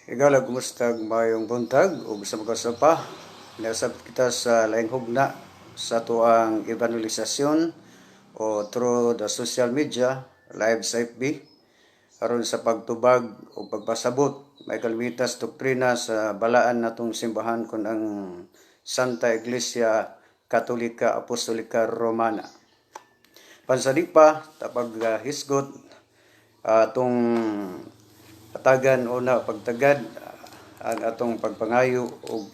Ikaw lang, kumusta mayong buntag o gusto mo pa? Nasab kita sa laing hugna sa tuang evangelisasyon o through the social media, live sa FB, aron sa pagtubag o pagpasabot may kalmitas doktrina sa balaan natong simbahan kun ang Santa Iglesia Katolika Apostolika Romana. Pansadi pa, tapag hisgot atong atagan o na pagtagad ang atong pagpangayo o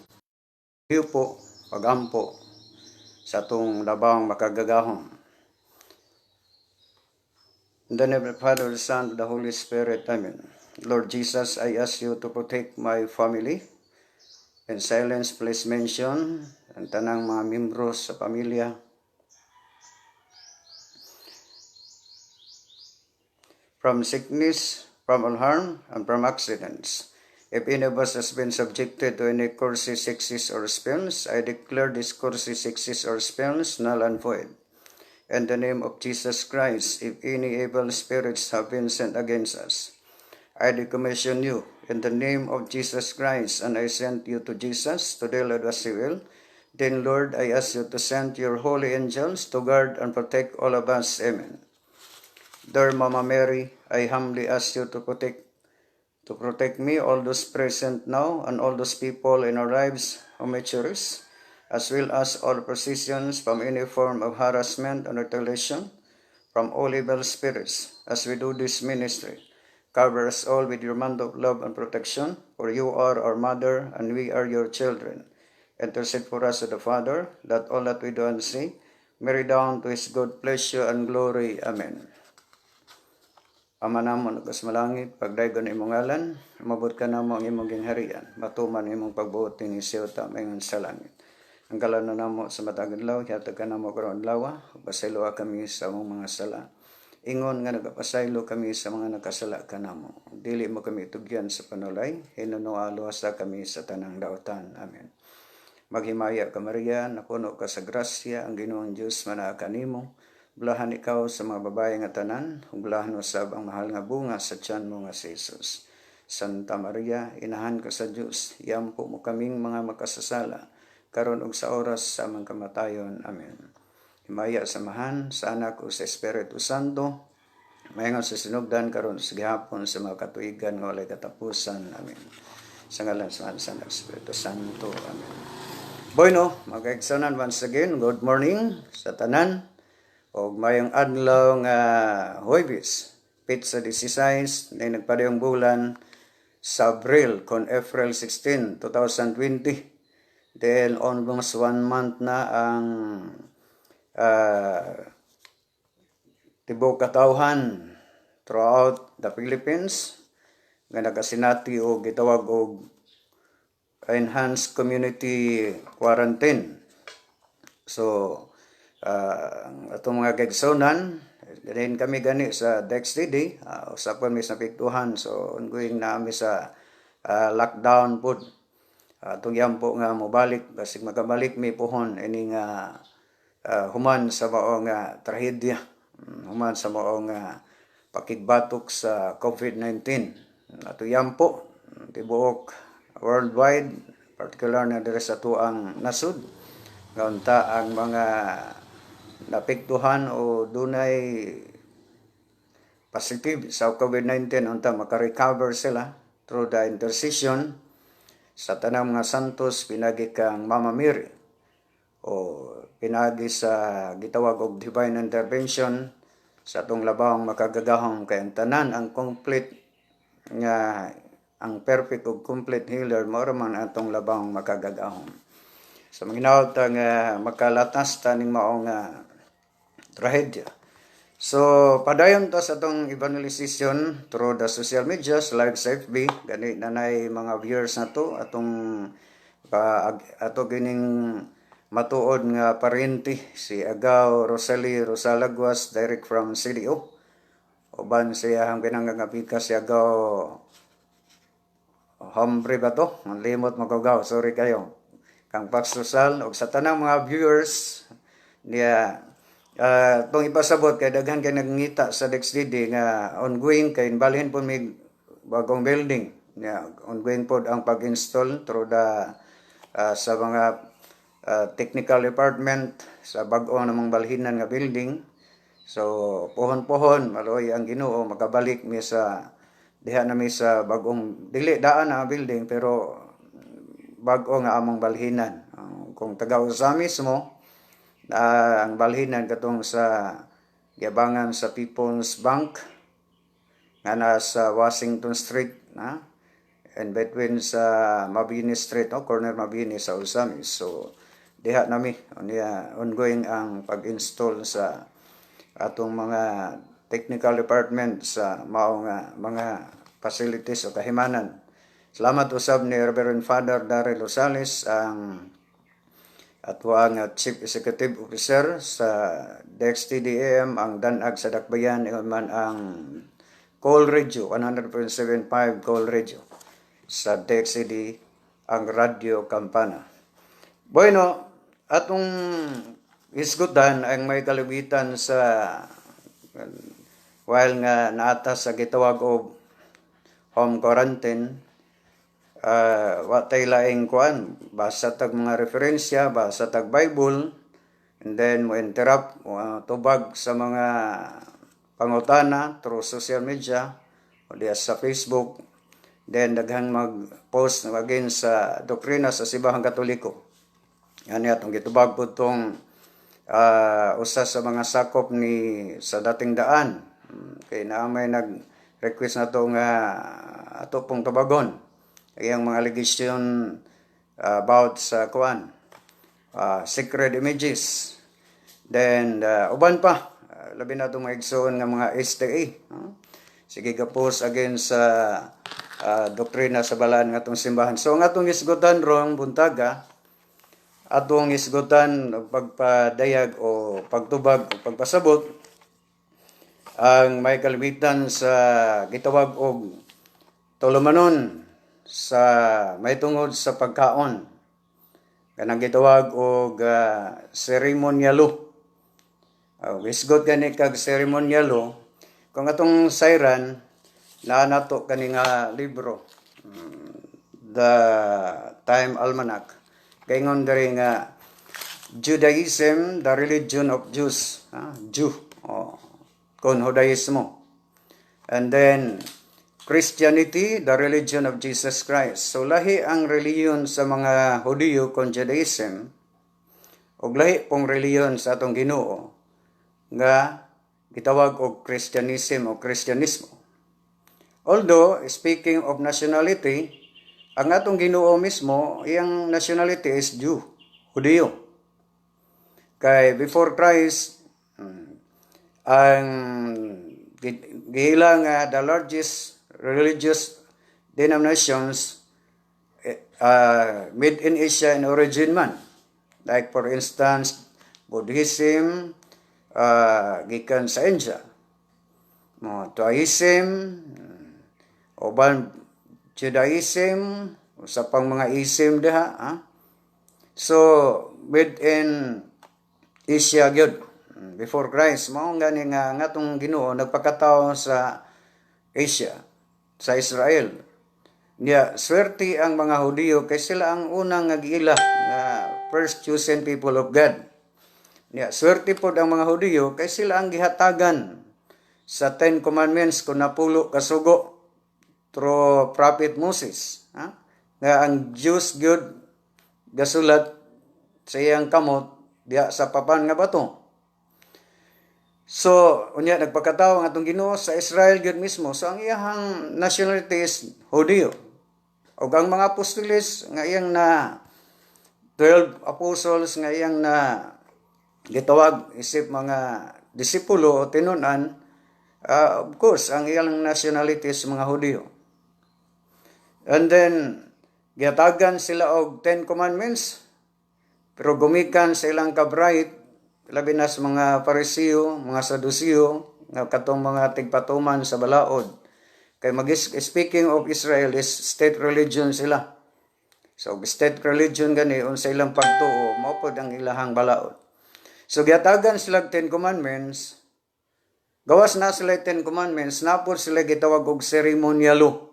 hiupo, pagampo sa atong labang makagagahom. In the name of the Father, the Son, and the Holy Spirit. Amen. Lord Jesus, I ask you to protect my family. In silence, please mention ang tanang mga membro sa pamilya. From sickness, from all harm, and from accidents. If any of us has been subjected to any curses, sickness, or spells, I declare this curses, sickness, or spells null and void. In the name of Jesus Christ, if any evil spirits have been sent against us, I decommission you in the name of Jesus Christ, and I send you to Jesus to deal with us will. Then, Lord, I ask you to send your holy angels to guard and protect all of us. Amen. Dear Mama Mary, I humbly ask you to protect me, all those present now, and all those people in our lives who may cherish, as well as all positions from any form of harassment and retaliation from all evil spirits, as we do this ministry. Cover us all with your mantle of love and protection, for you are our mother, and we are your children. Intercede for us to the Father, that all that we do and say may redound to his good pleasure and glory. Amen. Ama namon kas malangit, pagdaygon imong ngalan, mabot ka namo ang imong gingharian, matuman imong pagbuot ni siyota mayngon sa langit. Ang kalano namo sa matag adlaw, hatag ka namo karon adlaw, pasaylo kami sa among mga sala. Ingon nga nagapasaylo kami sa mga nakasala kanamo. Dili mo kami tugyan sa panulay, hinunualo sa kami sa tanang daotan. Amen. Maghimaya ka Maria, napuno ka sa grasya, ang Ginoong Diyos manaa kanimo. Bulahan ikaw sa mga babae nga tanan, bulahan usab ang mahal nga bunga sa tiyan mo nga si Jesus. Santa Maria, inahan ka sa Diyos, iyampo mo kaming mga makasasala, karon og sa oras sa amang kamatayon. Amen. Himaya samahan sa anak o sa Espiritu Santo, mayngon sa sinugdan karon sa gihapon sa mga katuigan nga walay katapusan. Amen. Sa ngalan sa Espiritu Santo. Amen. Bueno, magkaigsunan once again, good morning sa tanan. O mayong adlaw nga Huwebes, Pitsa 16, na nagpadayong bulan sa Abril, kon April 16, 2020. Dahil almost 1 month na ang tibok katawhan throughout the Philippines nga nagasinati o gitawag og enhanced community quarantine. So, atong mga kagsonan, ganin kami gani sa DexTD, usapan mi sa piktuhan, so ongoing na kami sa lockdown po. Atong yampo nga mobalik, basig magabalik mi pohon, ini nga human sa mao nga trahedya, human sa mao nga pakigbatok sa COVID-19. Atong yampo, tibuok worldwide, particular na diri sa tuang nasud, kaunta ang mga napiktuhan o dunay positive sa COVID-19 unta makarecover sila through the intercession sa tanang mga santos pinagi kang Mama Mary o pinagi sa gitawag og divine intervention sa atong labang makagagahom kay ang tanan ang complete nga ang perfect ug complete healer mao man atong labang makagagahom. So manginawag ta nga makalatas taning mao nga trahedya. So padayon to sa atong evangelization through the social media, live sa FB, gani nanay mga viewers na to atong ato gining matuod nga parente si Agaw Rosalie Rosalagwas direct from CDO. Uban siya ang pinangagapika si Agaw Hombre ba to? Limot magagaw, sorry kayo. Kang Pax Rosal og sa tanang mga viewers niya itong ipasabot kay daghan kay nagngita sa DexDD nga ongoing kay balhin po may bagong building ongoing po ang pag-install through the sa mga technical department sa bag-o namang balhinan nga building. So pohon-pohon maloy ang Ginoo makabalik mi sa diha na mi sa bag-ong dili daan na building pero bag-o nga among balhinan. Kung taga-usa mismo ang balhinan katong sa giabangan sa People's Bank nga nasa Washington Street na and between sa Mabini Street corner Mabini sa Usamis. So diha nami ongoing ang pag-install sa atong mga technical department sa mao nga mga facilities o kahimanan. Salamat usab ni Reverend Father Daryl Rosales ang atuang Chief Executive Officer sa DXTDAM ang danag sa Dakbayan man ang Call Radio 100.75 Call Radio sa DXTD ang Radio Campana. Bueno, atong isgutan ang may kalubitan sa while nga naatas sa gitawag og home quarantine, watay laing kuan, basa tag mga referensya, basa tag Bible, and then mo interrupt, tubag sa mga pangutana through social media, o diya sa Facebook, then daghang mag-post again sa doktrina sa Simbahang Katoliko. Yan atong gitubag po itong usa sa mga sakop ni sa dating daan. Kaya naamay nag-request na ito nga ato pong tubagon. Ang mga allegation about sa kuan, sacred images. Then, uban pa, labi na itong maigsoon nga mga STA. Sige ka-post again sa doktrina sa balaan nga itong simbahan. So, ang atong isgutan rong buntaga, atong isgutan pagpadayag o pagtubag o pagpasabot ang may kalimitan sa gitawag og tulumanon sa may tungod sa pagkaon kanang gitawag og seremonyalo. Isgot gani kag seremonyalo kung atong sayran na nato kani nga libro, The Time Almanac. Kaingon diri nga Judaism, the religion of Jews, Jew, kon Judaismo. And then Christianity, the religion of Jesus Christ. So lahi ang reliyon sa mga Hudiyo kon Judaism, ug lahi pong reliyon sa atong Ginoo nga gitawag og Christianism o Kristyanismo. Although speaking of nationality, ang atong Ginoo mismo, iyang nationality is Jew, Hudiyo. Kay before Christ, ang gihila nga the largest religious denominations made in Asia in origin man. Like for instance, Buddhism, gikan sa India. Taoism, uban Judaism, sa pang mga ism diha. So, within Asia gyud before Christ, mao gani nga ngatong Ginoo nagpakatawo sa Asia, sa Israel. Niya, swerte ang mga Hudiyo kay sila ang unang nag-iila nga first chosen people of God. Niya, swerte pod ang mga Hudiyo kay sila ang gihatagan sa 10 Commandments kung napulo kasugo through Prophet Moses. Nga ang Jews gyud gasulat sa iyang kamot diha sa papan nga bato. So, unya nagpakatawo ang atong Ginoo sa Israel gyud mismo. So ang iyang nationality is Hudiyo. Ug ang mga apostoles nga iyang na 12 apostles nga iyang na gitawag isip mga disipulo o tinun-an, of course ang iyang nationality is mga Hudiyo. And then gihatagan sila og 10 commandments pero gumikan sa ilang kabright labi na sa mga Parisiyo, mga Sadusiyo, nga katong mga tigpatuman sa balaod. Kay speaking of Israel is state religion sila. So state religion gani unsa ilang pagtuo mao pod ang ilahang balaod. So gihatagan sila 10 commandments. Gawas na sila 10 commandments, napod sila gitawag og seremonyalo.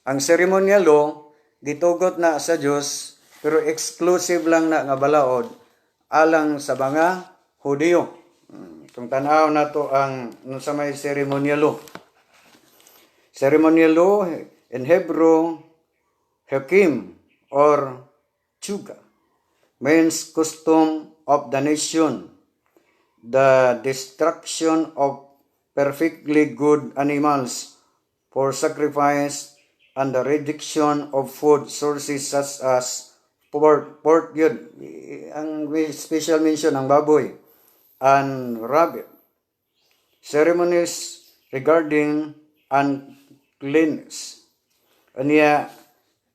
Ang ceremonial law gitugot na sa Dios pero exclusive lang na nga balaod alang sa mga Hudiyo. Kung tanaw na to ang sa may ceremonial law. Ceremonial law in Hebrew, Hakim or Chuga, means custom of the nation, the destruction of perfectly good animals for sacrifice, and the rejection of food sources such as pork yun, ang special mention ng baboy, and rabbit. Ceremonies regarding uncleanness. Aniya,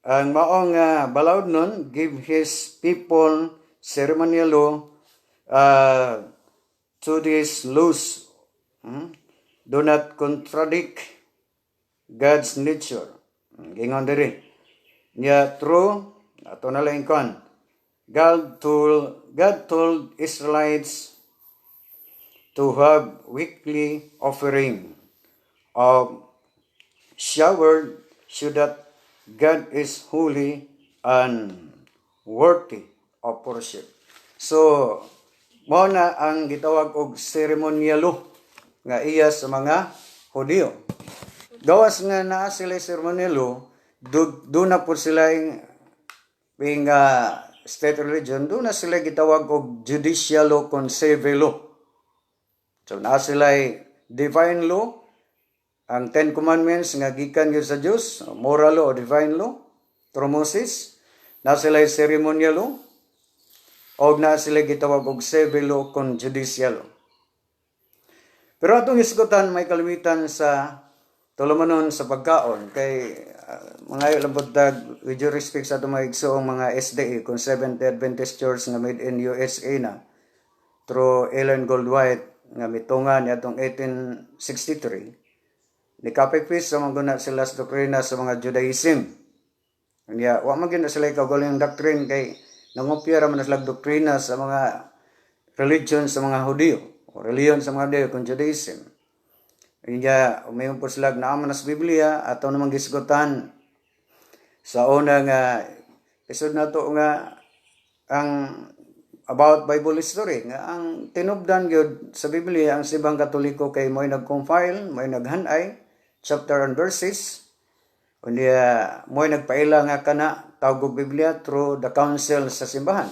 ang maong balaod nun, give his people ceremonial law to these laws. Do not contradict God's nature. Gingon diri. Niya true, ato na lang kon. God told Israelites to have weekly offering of showered so that God is holy and worthy of worship. So, mao na ang gitawag og ceremonial law nga iya sa mga Hudiyo. Gawas nga naa sila ceremonial law, do na po sila being state religion, do na sila gitawag og judicial law kon civil law. So naa sila divine law, ang Ten Commandments nga gikan gyud sa Dios, moral law o divine law, through Moses. Na sila ceremonial law, o na sila gitawag og civil law kon judicial law. Pero atong isgutan may kalimitan sa tulumanon sa pagkaon kay mga labotag with due respect sa atong mga igsoong mga SDA kung Seventh Adventist Church nga made in USA na through Ellen Goldwhite nga mitungan ni atong 1863 ni kapipis sa mga guna sila sa doktrina sa mga Judaism. Kanya wa man gyud sila kaugaling doctrine kay nangopya ra man sila doktrina sa mga religion sa mga Hudiyo o reliyon sa mga Hudiyo kung Judaism. Kanya umayon po sila naaman sa Biblia at namang gisgutan sa unang episode na to nga ang about Bible history nga ang tinubdan gyud sa Biblia ang sibang Katoliko kay mo'y nag-compile, mo'y naghanay chapter and verses unya mo'y nagpaila nga kana tawag og Biblia through the council sa simbahan.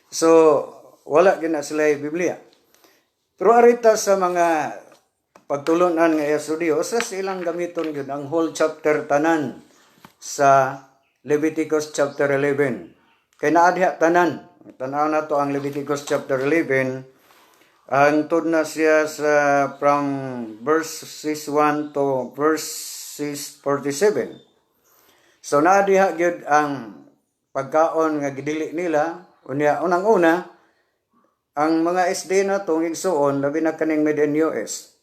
So wala gyud na sila Biblia. Pero arita sa mga pagtulunan nga Hudiyo sa silang gamiton gyud ang whole chapter tanan sa Leviticus chapter 11. Kay naa diha tanan. Tanaw na to ang Leviticus chapter 11. Hangtod na siya sa from verses 1 to verses 47. So naa diha gyud ang pagkaon nga gidili nila. Unya unang-una ang mga SD na tong igsuon labi na kaning made in US.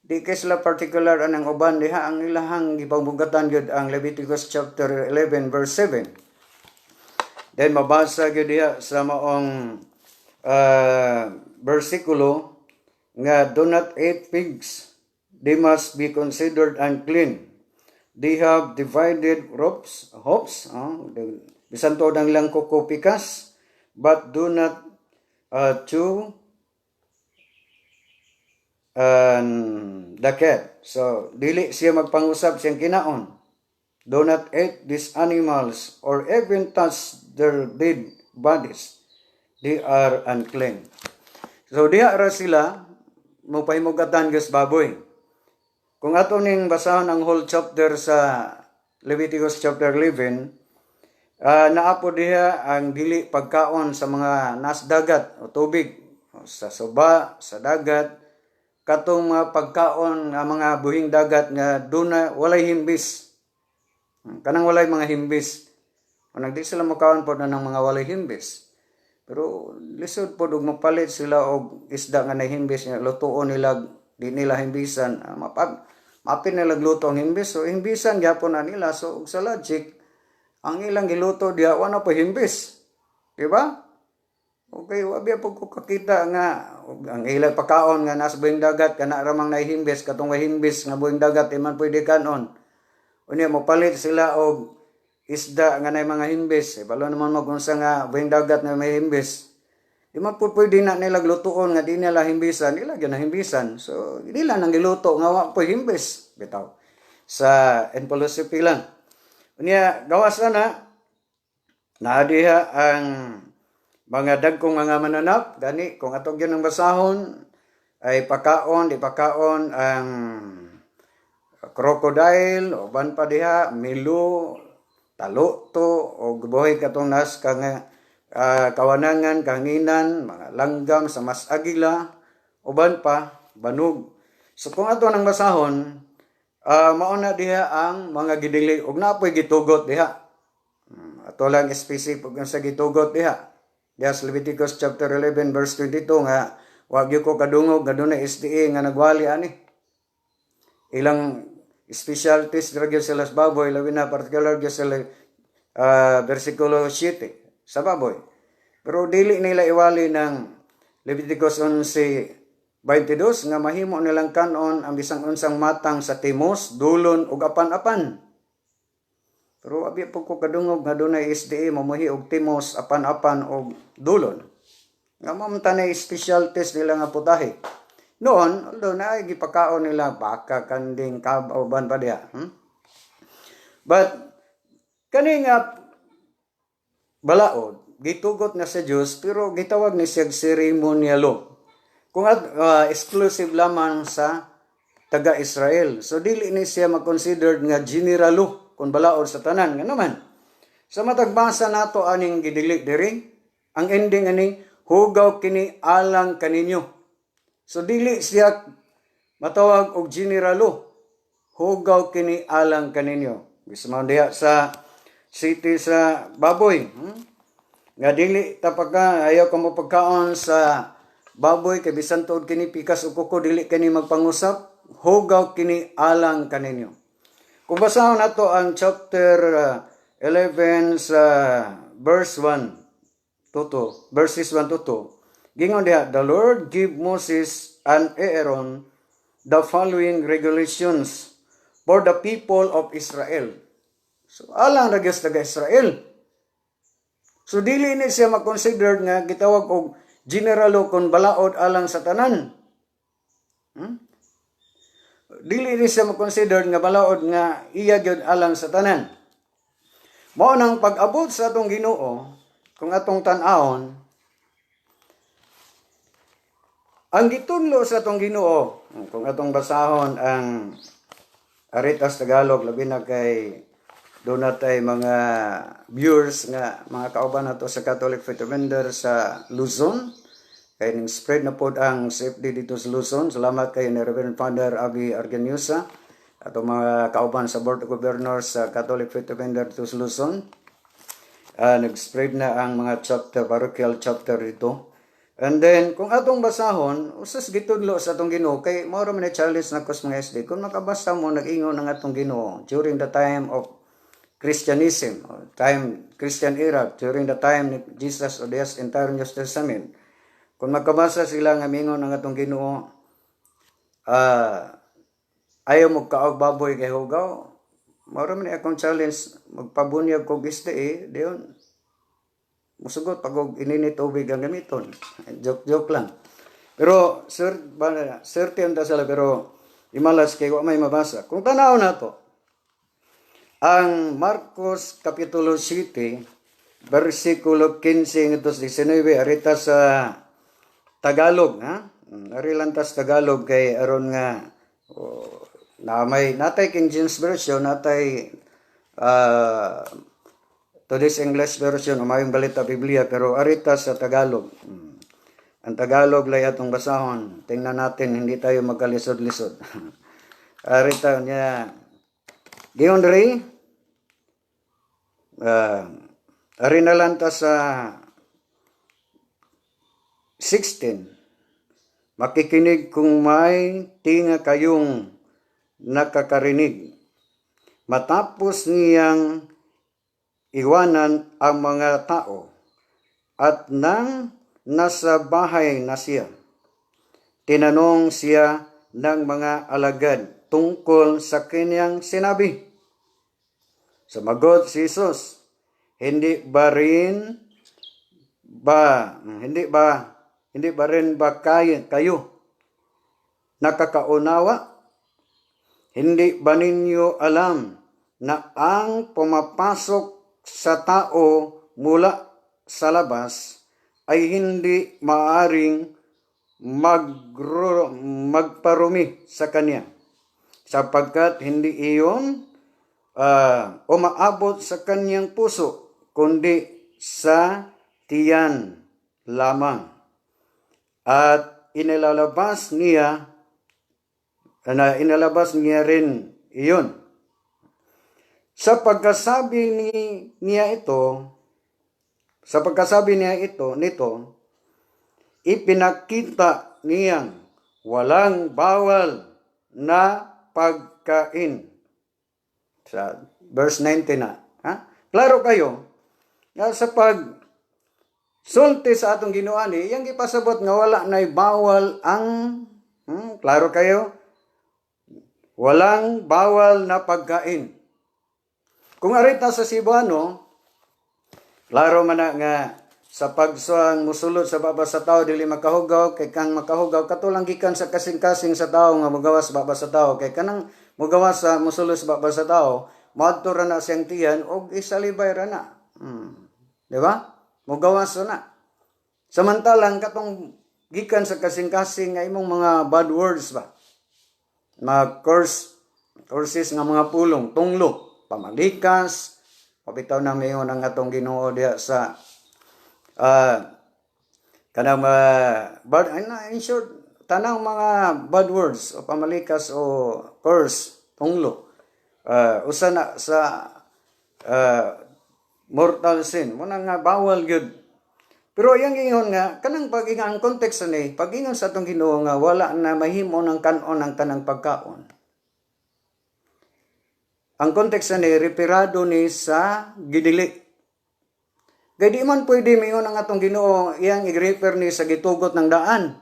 Di kay sila particular anang uban diha ang ilahang gipabugatan gyud ang Leviticus chapter 11 verse 7. Then mabasa gyud diha sa maong bersikulo nga do not eat pigs. They must be considered unclean. They have divided hops, bisan to ang ilang kuko pikas, but do not chew the cat. So, dili siya magpangusap siyang kinaon. Do not eat these animals or even touch their dead bodies. They are unclean. So, diha ra sila mupahimugatan gas baboy. Kung ato ning basahan ang whole chapter sa Leviticus chapter 11, naapo diha ang dili pagkaon sa mga nasdagat o tubig, sa suba, sa dagat, katong mga pagkaon nga mga buhing dagat nga duna walay himbis. Kanang walay mga himbis. Kung di sila makaon po na ng mga walay himbis. Pero lisod po og mapalit sila og isda nga nahimbis nga lutuon nila di nila himbisan. Mapin nila luto ang himbis. So himbisan gyapon na nila. So sa logic ang ilang giluto diha wala pa himbis. Di ba? Okay, wabi po ko kakita nga ang ilang pagkaon nga nasa buhing dagat kana ramang nahihimbis katong himbis nga buhing dagat iman pwede kanon. Unya mopalit sila og isda nga nay mga himbis. Balo naman mo kung sa nga buhing dagat nga may himbis. Di man po pwede na nila lutuon nga di nila himbisan, nila na himbisan. So, di lang nang giluto nga wa po himbis. Bitaw. Sa philosophy lang. Unya, gawas na naadiha ang mga dagkong mga mananap. Gani, kung atog yun ang basahon, ay pakaon, di pakaon ang crocodile, o ban pa diha, milo, taluto, o buhay katong nas kang kawanangan, kanginan, mga langgam sa mas agila, uban pa, banog. So kung ato nang basahon, mauna diha ang mga gidili, ug napoy gitugot diha. Ato lang specific sa gitugot diha. Diha sa Leviticus chapter 11 verse 22 nga, wag yu ko kadungog, gadunay SDA nga nagwali ani. Ilang specialties dragyo sila sa baboy, labi na particular gyo sila versikulo 7. Sa baboy. Pero dili nila iwali ng Leviticus 11:22 nga mahimo nilang kanon ang bisang unsang matang sa timos, dulon ug apan-apan. Pero abi po ko kadungog nga dunay SDA mamuhi og timos, apan-apan ug dulon. Nga mamtanay specialties nila nga putahe. Noon, although na gipakaon nila baka, kanding, kabaw-ban pa diha. But kani nga balaod, gitugot na sa Diyos, pero gitawag ni siya ceremonialo. Kung exclusive lamang sa taga-Israel. So, dili ni siya mag-considered nga generalo kung balaod sa tanan. Nga naman, sa matagbasa nato aning gidilik diri, ang ending ani, hugaw kini alang kaninyo. So, dili siya matawag og generalo. Hugaw kini alang kaninyo. Bisa mo diha sa city sa baboy. Nga dili tapaka ayaw ka mo pagkaon sa baboy kay bisan tuod kini pikas o kuko dili kini magpangusap, hugaw kini alang kaninyo. Kung basahon nato ang chapter 11 sa verse 1 to 2, verses 1 to 2. Gingon diha, the Lord give Moses and Aaron the following regulations for the people of Israel. So, alang ragyos taga Israel. So, dili ni siya mag-consider nga gitawag og generalo kon balaod alang sa tanan. Dili ni siya mag-consider nga balaod nga iya gyud alang sa tanan. Mao nang pag-abot sa atong Ginoo, kung atong tan-awon, ang gitunlo sa atong Ginoo, kung atong basahon ang Aritas Tagalog, labi na kay doon natay mga viewers nga mga kauban nato sa Catholic Faith Defender sa Luzon. Kay ning spread na pod ang safety dito sa Luzon. Salamat kay ni Reverend Father Abi Arganiusa at mga kauban sa Board of Governors sa Catholic Faith Defender dito sa Luzon. Nag-spread na ang mga chapter, parochial chapter dito. And then, kung atong basahon, usas gitudlo sa atong Ginoo, kay mao ra man challenge na kos mga SD, kung makabasa mo nag-ingon ng atong Ginoo during the time of Christianism, Christian era, during the time ni Jesus o Dias entire New Testament. Kung magkabasa sila nga mingon ng atong Ginoo, ayaw mo kaog baboy kay hugaw, mao man akong challenge, magpabunyag kog isda diyon. Musugot pag ininit tubig ang gamiton. Joke lang. Pero certain ta sila, pero imalas kay wa may mabasa. Kung tanaw na to, ang Marcos Kapitulo 7, versikulo 15 ito 19, arita sa Tagalog, ha? Arilantas Tagalog kay aron nga natay King James Version, natay today's English version, umayong balita Biblia, pero arita sa Tagalog. Ang Tagalog lay atong basahon. Tingnan natin, hindi tayo magkalisod-lisod. Arita niya, giyon diri, arinalanta sa 16, makikinig kung may tinga kayong nakakarinig. Matapos niyang iwanan ang mga tao at nang nasa bahay na siya, tinanong siya ng mga alagad tungkol sa kanyang sinabi. Sumagot si Jesus, hindi ba rin ba kayo nakakaunawa? Hindi ba ninyo alam na ang pumapasok sa tao mula sa labas ay hindi maaring magparumi sa kanya, sapagkat hindi iyon umaabot sa kanyang puso, kundi sa tiyan lamang. At inilabas niya rin iyon. Sa pagkasabi niya nito, ipinakita niyang walang bawal na pagkain. Sa verse 19 na. Klaro kayo, sa sulti sa atong Ginoo ani, yang gipasabot nga wala nay bawal ang klaro kayo, walang bawal na pagkain. Kung arita sa Cebuano, klaro man na nga sa pagsuang musulod sa baba sa tao dili makahugaw, kay kang makahugaw katulang gikan sa kasing-kasing sa tao nga mugawas baba sa tao, kay kanang mugawas sa musulod sa baba sa tao maadto ra na siyang tiyan og isalibay ra na. Di ba? Mugawas na. Samantalang katong gikan sa kasing-kasing nga imong mga bad words ba, mga curses nga mga pulong, tunglo, pamalikas, pabitaw na mayon ang atong Ginoo diha sa kanang bad, in short, tanang mga bad words o pamalikas o curse, tunglo, usa na sa mortal sin, muna nga bawal gyud. Pero yang ingon nga kanang pag-ingon ang context ni pag-ingon sa atong Ginoo nga wala na mahimo ng kanon ang tanang pagkaon. Ang context ni referado ni sa gidili. Kaya di man pwede mingon ang atong Ginoo iyang i-refer ni sa gitugot ng daan.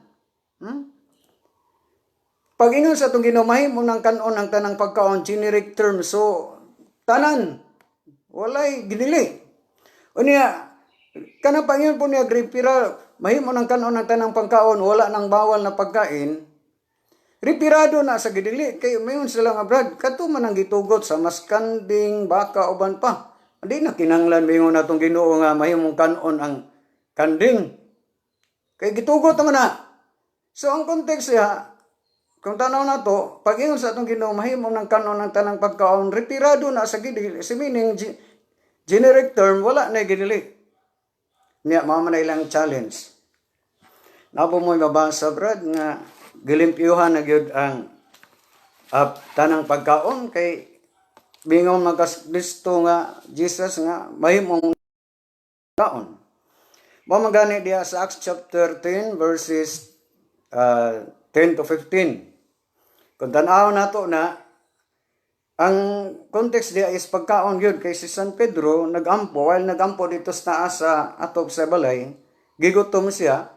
Pag-ingon sa atong Ginoo mahimo ng kanon ang tanang pagkaon, generic term, so tanan walay gidili. Unya kanang Panginoon po niya referal mahimo ng kanon ng tanang pagkaon, wala nang bawal na pagkain. Referado na sa gidili kay mayon sila nga brad kadto man ang gitugot sa maskanding baka uban pa. Di na kinanglan mingon natong Ginoo nga mahimong kanon ang kanding. Kay gitugot naman na. So ang context siya, kung tanaw na to, pag ingon sa atong Ginoo mahimong ng kanon ang tanang pagkaon, retirado na sa gidili. Si meaning generic term wala na gidili. Niya mao man ilang challenge. Napo mo mabasa brad nga gilimpyuhan na gyud ang tanang pagkaon kay bingon magkaslisto nga Jesus nga mahimong kaon. Mao magani diha sa Acts chapter 10 verses 10 to 15. Kung tan-aw nato na ang context diha is pagkaon gyud kay si San Pedro nagampo dito sa taas sa atop sa balay, gigutom siya.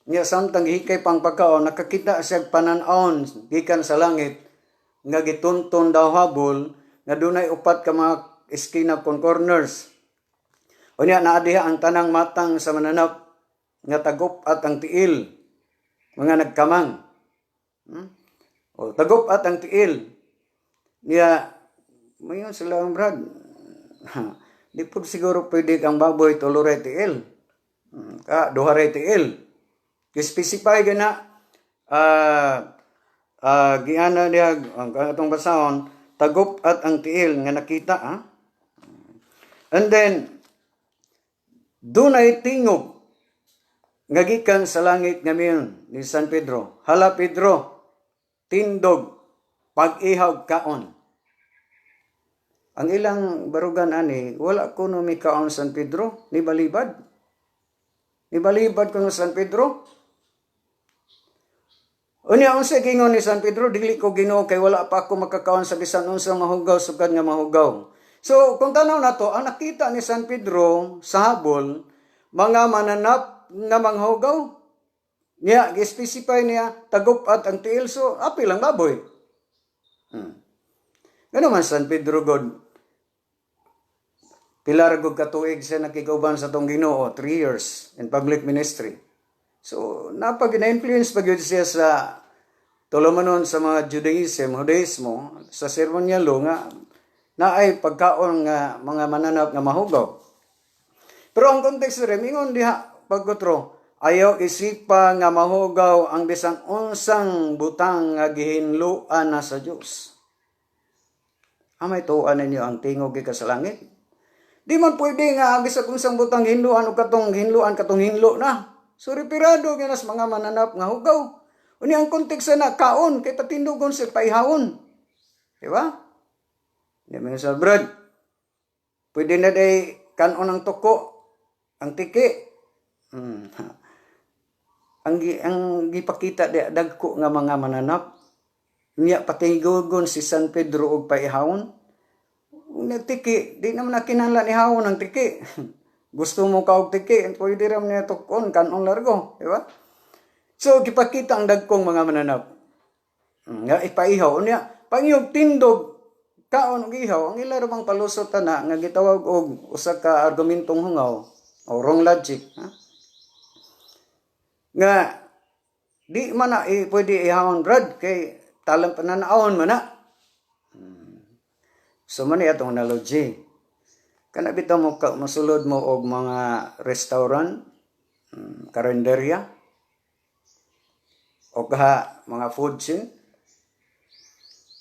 Nya samtang hikay pang pagkaon nakakita siya panan-awon gikan sa langit nga gitunton daw habol nga dunay upat ka mga eskina kon corners. Unya naa diha ang tanang matang sa mananap nga tagup at ang tiil mga nagkamang. Tagup at ang tiil. Niya mayon sila ang brad. Di po siguro pwede kang baboy tuluray tiil. Duharay tiil. Specify gana giana niya ang atong basahon tagup at ang tiil nga nakita. And then dunay tingog nga gikan sa langit nga miyon ni San Pedro. Hala Pedro, tindog pag-ihaw kaon. Ang ilang barugan ani, wala kuno mi kaon San Pedro, ni balibad. Ni balibad kuno San Pedro. Unya unsa gingon ni San Pedro, dili ko Ginoo kay wala pa ako makakaon sa bisan unsang mahugaw sugad nga mahugaw. So kung tanaw nato, ang nakita ni San Pedro sa habol, mga mananap nga manghugaw. Niya gi-specify niya tagup at ang tiil, so apil lang baboy. Gano man San Pedro God. Pila ra gud ka tuig siya nakikauban sa tong Ginoo, 3 years in public ministry. So napag-influence pa gyud siya sa tulumanon sa mga Judaismo, sa seremonyal law nga naay pagkaon nga mga mananap nga mahugaw. Pero ang konteksto rin, ingon diha pagkutro, ayaw isipa nga mahugaw ang bisan unsang butang nga gihinluan na sa Dios. Amay tuan ninyo ang tingog gikan sa langit. Di man pwede nga ang bisan unsang butang hinluan o katong hinlo na. So repirado ginas mga mananap nga hugaw. Uni ang konteksto na kaon kay patindugon sa paihawon. Di ba? Di man sa brad. Pwede na day kanon ang tuko, ang tiki. Ang gipakita di dagko nga mga mananap. Niya patindugon si San Pedro og paihawon. Uni tiki, di naman nakinahanglan ihawon ang tiki. Gusto mo ka og tiki, pwede ram niya tukon kanon largo, di ba? So, gipakita ang dagkong mga mananap. Nga ipaihaw. Unya, pangiyog tindog, kaon og ihaw, ang ila bang palusot na nga gitawag og usa ka argumentong hungaw o wrong logic. Ha? Nga, di man na pwede ihawon, brad, kay talang pananaon man na. So, man atong analogy. Kana bitaw mo masulod mo og mga restaurant, karinderya, o mga food chain.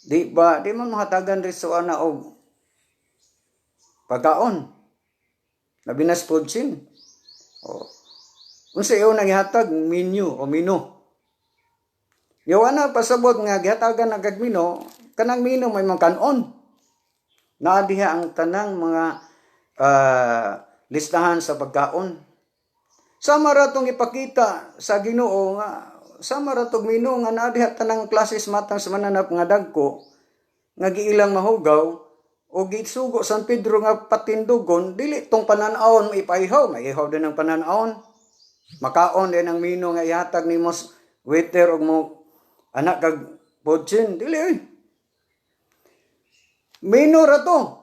Di man mahatagan rin sa ana og pagkaon. Labinas food chain. O, unsa iyo nang ihatag menu o menu. Yawa na pasabot nga gihatagan na kag menu, kanang menu may mangkanon. Naa diha ang tanang mga listahan sa pagkaon. Sama ra tong ipakita sa Ginoo nga sama ra tong menu nga naa diha tanang klases matang sa mananap nga dagko nga giilang mahugaw o gisugo San Pedro nga patindugon dili tong pananawon maipahihaw, maihaw din ang pananawon. Makaon din ang menu nga ihatag nimo waiter og mo anak kag podsin dili. Menu ra to.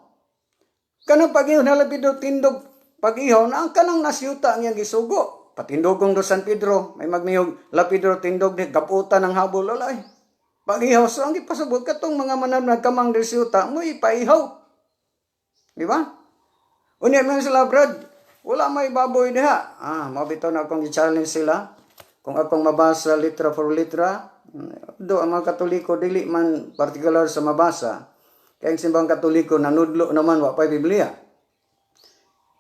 Kanang pag-ihaw nalabido tindog pag-ihaw na ang kanang nasyuta ang iyang gisugo. Patindogong do San Pedro, may magmiyog lapidro tindog ni gaputan ng habol olay. Pag-ihaw, so ang ipasabot katong mga mananap kamang disyuta, mo ipaihaw. Di ba? Unya man sila, brad, wala may baboy diha. Mabitaw na akong i-challenge sila. Kung akong mabasa litra for litra, do ang mga Katoliko, dili man particular sa mabasa. Kaya ang simbang Katoliko, nanudlo naman, wapay Biblia.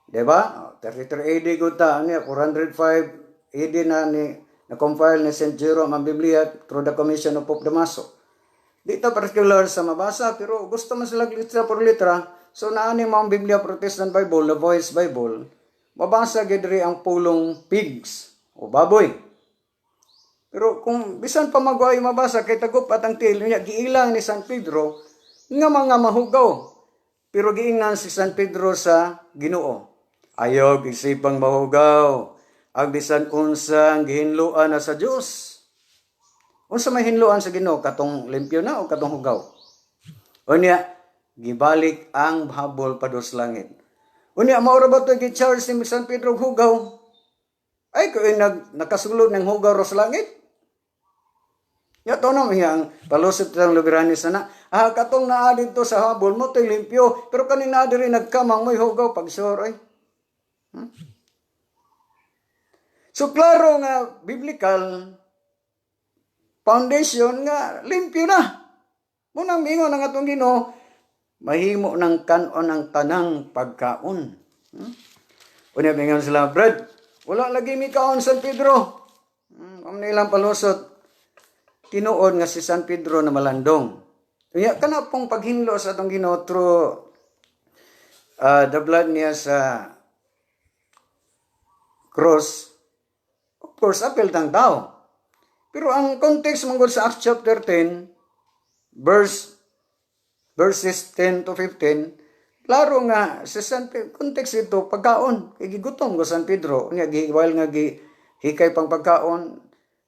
Diba? 33 AD ko ta, 405 AD na compile ni St. Jerome ang Biblia through the commission of Pope Damaso. Di ta particular sa mabasa, pero gusto man sila litra por litra, so naani mo ang Biblia Protestant Bible, the Voice Bible, mabasa gidri ang pulong pigs o baboy. Pero kung bisan pa magway mabasa, kay tagup at ang tilo niya, giilang ni San Pedro, nga mga mahugaw. Pero giingnan si San Pedro sa Ginoo. Ayaw isipang mahugaw, ang bisan unsang gihinluan na sa Dios. Unsa may hinluan sa Ginoo, katong limpyo na o katong hugaw? Unya, gibalik ang habol pados langit. Unya, maura ba ito gi-charge ni San Pedro hugaw? Ay, kung nakasulod ng hugaw ro sa langit? Yato na ang palusot ng lubiranis na katong naadid to sa habol mo, ito'y limpyo. Pero kanina rin nagkamang mo'y hugaw pag-sure ay. So, klaro nga, biblical foundation nga, limpyo na. Munang mingon ang atong Ginoo, mahimo ng kanon ang tanang pagkaon. Unya mingon sila, brad, wala lagi mi kaon San Pedro. Nilang palusot, tinuod nga si San Pedro na malandong. Kaya kana pong paghinlo sa atong Ginoo through the blood niya sa cross, of course, apel tang tao. Pero ang context mong sa Acts chapter 10, verses 10 to 15, klaro nga, sa context ito, pagkaon, gigutom ko San Pedro, while nga hikay pang pagkaon,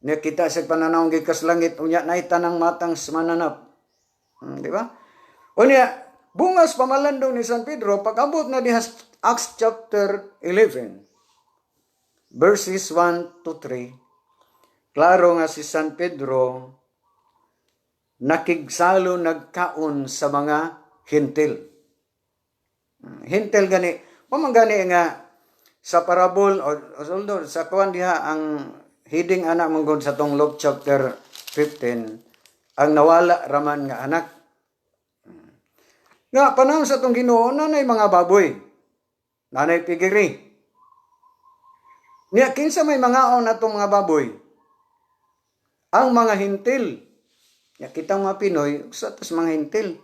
niya kita sa pananawang gikas langit, unya na itanang matang mananap. Di ba? Unya, bungas pamalandong ni San Pedro, pag-abot na diha Acts chapter 11, verses 1 to 3, klaro nga si San Pedro nakigsalo nagkaon sa mga hintil. Hintil gani, pamangani nga sa parable o sa kuan diha ang heading anak manggod sa tong Luke chapter 15 ang nawala raman nga anak. Nga panahon sa tong Ginoo nanay mga baboy. Nanay pigiri. Niya kinsa may mangaon atong mga baboy? Ang mga hintil. Ya kitang mga Pinoy sa tos mga hintil.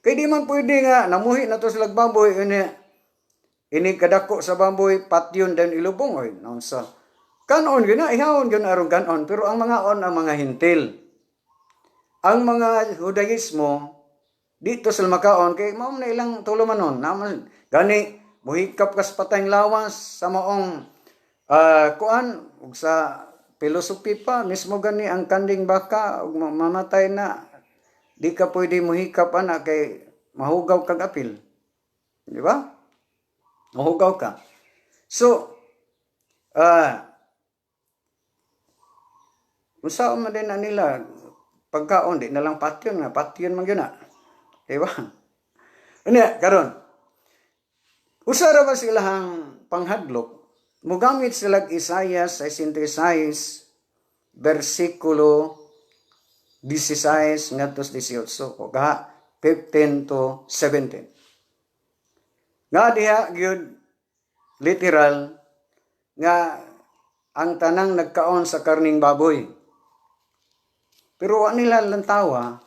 Kay di man pwede nga namuhi na to sila baboy ini kadako sa baboy patyon dan ilubong oy nonsa. Kanon gina ihawon gyud aron kanon pero ang mga ang mga hintil. Ang mga Judaismo dito sila makaon kay mao na ilang tulumanon naman gani muhikap kas patayng lawas sa maong kuan ug sa filosofi pa, mismo gani ang kanding baka, mamatay na, di ka pwede muhikap ana kay mahugaw kag apil. Di ba? Mahugaw ka. So, usaon man din na nila, pagkaon, di na lang patyon nga, patyon man yun na. Di ba? Ano karon usara ba silang panghadlok, mugamit sila Isaiah 66, versikulo 16 ngadtos 18 o kaha 15 to 17. Nga diha gyud literal nga ang tanang nagkaon sa karning baboy. Pero wa nila lantawa,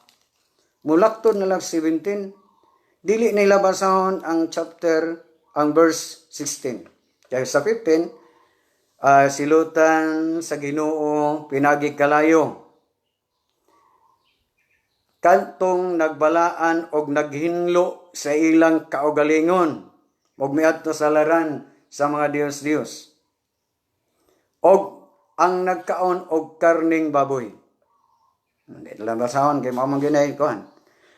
mulaktod na lang 17, dili nila basahon ang chapter, ang verse 16. Kaya sa 15, silutan sa Ginoo pinagi kalayo. Kantong nagbalaan og naghinlo sa ilang kaugalingon og miadto sa laran sa mga Dios-Dios. Og ang nagkaon og karning baboy. Hindi lang basahon kay mao man ginay kuan.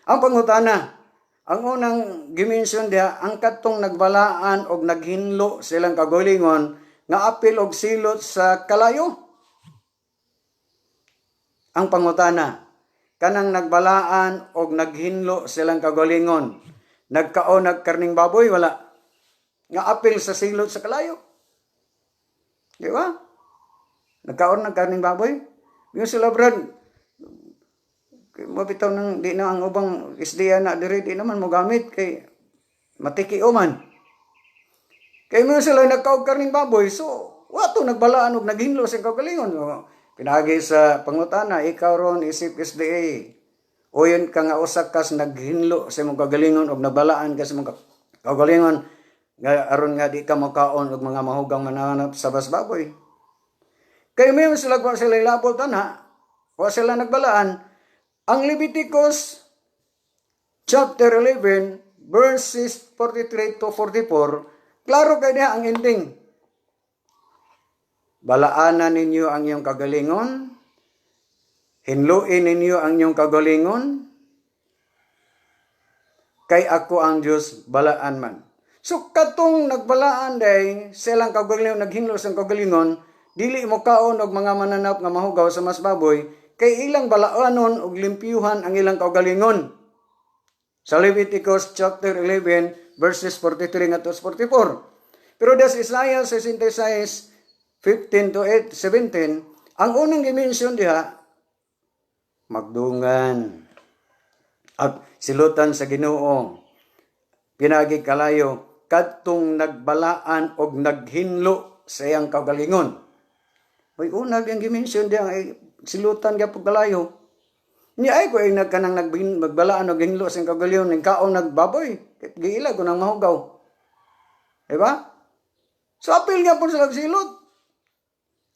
Ang pangutana, ang unang gimension diha, ang katong nagbalaan og naghinlo silang kagulingon nga apil og silot sa kalayo. Ang pangutana, kanang nagbalaan og naghinlo silang kagulingon, nagkaon nagkarning baboy wala? Nga apil sa silot sa kalayo. Di ba? Nagkaon nagkarning baboy? Yung sila brad, mabitaw nang di na ang ubang isdiya na diri di naman mo gamit kay matikio man. Kay mo sila nagkaog karning baboy so wato nagbalaan og naghinlo sa kaugalingon. Pinagi sa pangutana ikaw ron isip SDA. Oyon ka nga usa kas naghinlo sa imong kaugalingon og nabalaan ka sa imong kaugalingon nga aron nga di ka makaon og mga mahugang mananap sa baboy. Kay mo sila labot ana, wa sila nagbalaan. Ang Leviticus chapter 11 verses 43 to 44, klaro kay diha ang ending. Balaanan ninyo ang iyong kagalingon, hinluin ninyo ang iyong kagalingon, kay ako ang Diyos balaan man. So katong nagbalaan day silang kagalingon, naghinlo sa kagalingon, dili mo kaon og mga mananap nga mahugaw sa mas baboy, kay ilang balaanon og limpyuhan ang ilang kaugalingon. Sa Leviticus chapter 11 verses 43 ngadto 44. Pero das Isaiah 66 15 to 17, ang unang dimension diha magdungan at silutan sa Ginoo pinagi kalayo kadtong nagbalaan og naghinlo sa iyang kaugalingon. May unang yung dimension diha ay silutan gyapon kalayo. Ni ay ko ay nagkanang magbalaan og hinlo sa kaugalingon ning kaon nagbaboy. Giila ko nang mahugaw. Diba? So apil gyapon sa silot.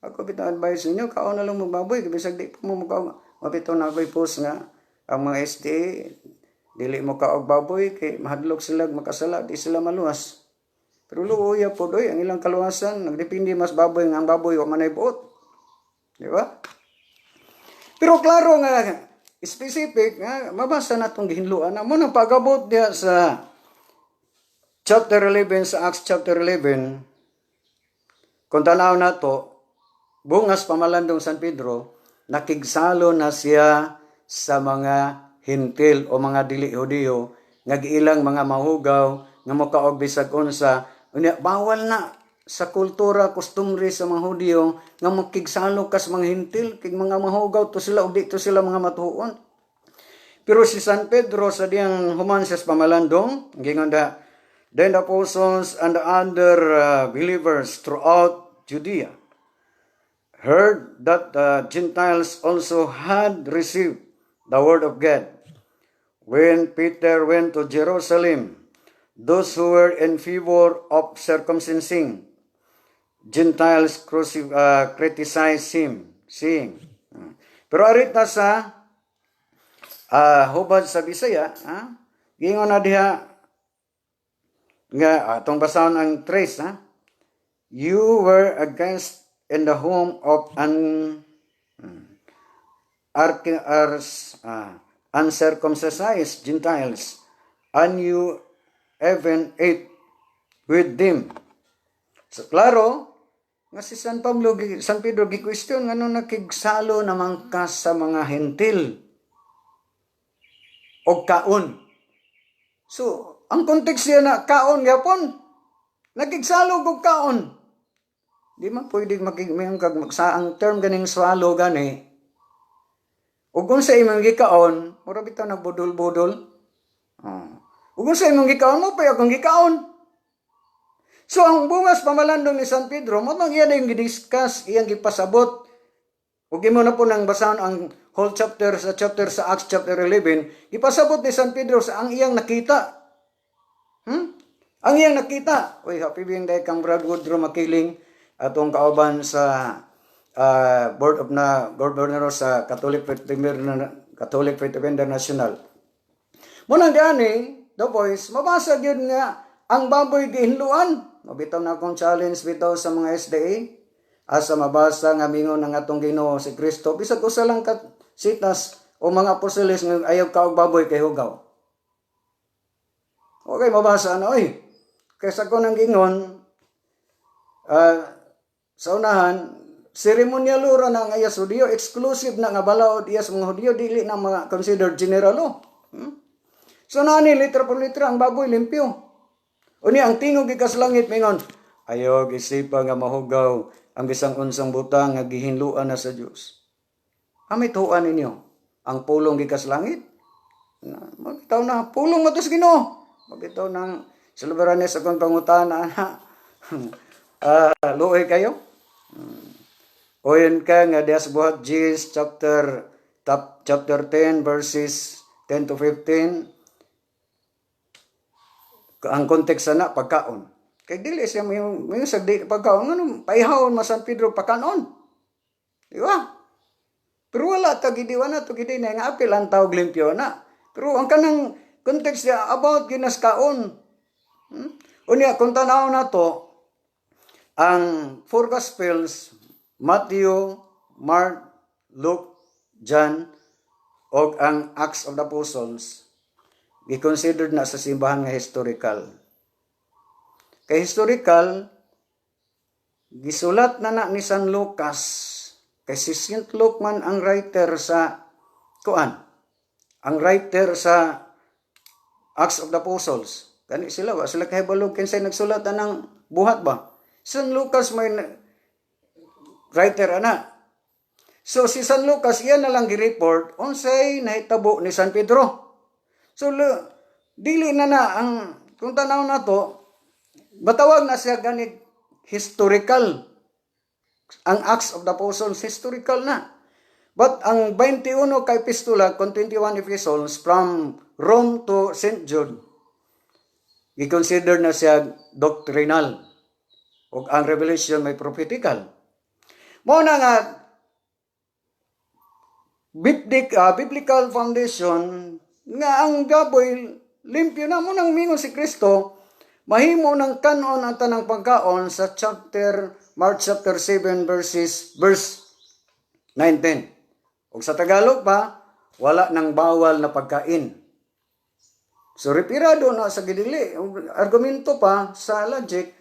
Ako bitaw advice ninyo kaon na lang magbaboy kay bisag di pa mo mukaw. Mabitaw na ko'y post nga ang mga SDA dili mo ka og baboy kay mahadlok sila makasala di sila maluwas. Pero luoya po doy ang ilang kaluwasan nagdepende mas baboy nga ang baboy wa manay buot. Di ba? Pero klaro nga, specific, nga, mabasa na itong gihinluan. Amo nang pagabot diya sa chapter 11 sa Acts chapter 11, kung tanaw na to, bungas pamalandong San Pedro, nakigsalo na siya sa mga hintil o mga dili-Hudiyo, nga giilang mga mahugaw, nga mokaog bisag unsa, bawal na sa kultura, kostumbre sa mga Hudiyo, nga makigsalo kas mga hintil, kig mga mahugaw, to sila, o di to sila mga matuon. Pero si San Pedro, sa diyang human siya pamalandong, gingon da, then the apostles and the other believers throughout Judea heard that the Gentiles also had received the word of God. When Peter went to Jerusalem, those who were in favor of circumcising Gentiles criticized him, saying, pero arit na sa hubad sa Bisaya, gingon na diha, nga atong basahon ang trace, you were against in the home of uncircumcised Gentiles, and you even ate with them. So, klaro, nga si San Pedro gi-question, nga nakigsalo naman ka sa mga hentil o kaon. So, ang kontekst niya na kaon yapon, nakigsalo og kaon. Di man pwedeng ang term ganing swallow gani. Ug kung sa imong gikaon, mura bitaw nagbudol-budol. Ug kung sa imong gikaon mo pa akong gikaon. So ang bungas pamalandong ni San Pedro, mo nang iyan yung gidiscuss, iyang gipasabot. Ug imo na po nang basahon ang whole chapter sa Acts chapter 11, ipasabot ni San Pedro sa ang iyang nakita. Ang iyang nakita, happy being day kang Brad Woodrow Makiling, atong kauban sa board of governor sa Catholic Faith Defender National. Munang gani, the boys, mabasa gyud nga ang baboy gihinluan. Mabitaw na akong challenge bitaw sa mga SDA. Asa mabasa nga mingon ng atong Ginoo si Kristo, bisag usa lang ka sitas o mga apostoles nga ayaw kaog baboy kay hugaw. Okay, mabasa na, kaysa ko nang gingon, sa unahan, ceremonial ura na nga iyas Hudiyo, exclusive na nga balaod iyas mga Hudiyo, dili na mga considered general law. So nani, litra por litra, ang baboy limpyo. Uni, ang tingog ikas langit, mingon, ayaw gisipa nga mahugaw, ang bisang unsang butang nga gihinluan na sa Diyos. May tuan ninyo, ang pulong gikas langit. Magitaw na, pulong matos Ginoo. Magitaw ng silberanes sa kong pangutana na luoy kayo. Oyon ka nga dias buhat James chapter 10 verses 10 to 15. Ang kontekst na pagkaon. Kay dili siya may sagdi pagkaon ngano paihawon ma San Pedro pakanon. Di ba? Pero wala ta gidiwa na to gidi na nga apil ang tawag limpyo na. Pero ang kanang context niya about ginas kaon. Unya kung tanaw na to, ang four Gospels, Matthew, Mark, Luke, John, o ang Acts of the Apostles, i-considered na sa simbahan nga historical. Kay historical, gisulat na ni San Lucas, kay si St. Luke man ang writer sa ang writer sa Acts of the Apostles. Kani sila kahibalog kinsay nagsulat ng buhat ba? San Lucas may writer ana. So si San Lucas iyan na lang gi-report unsay nahitabo ni San Pedro. So dili na ang kung tanaw na to, batawag na siya ganit historical. Ang Acts of the Apostles historical na. But ang 21 ka epistola, kung 21 epistles from Rome to St. Jude, i-consider na siya doctrinal. O ang Revelation may prophetical. Muna nga, biblical foundation, nga ang gaboy, limpyo na mo nang mingon si Kristo, mahimo ng kanon ang tanang pagkaon sa Mark chapter 7 verse 19. O sa Tagalog pa, wala nang bawal na pagkain. So repirado na sa gidili, argumento pa sa logic,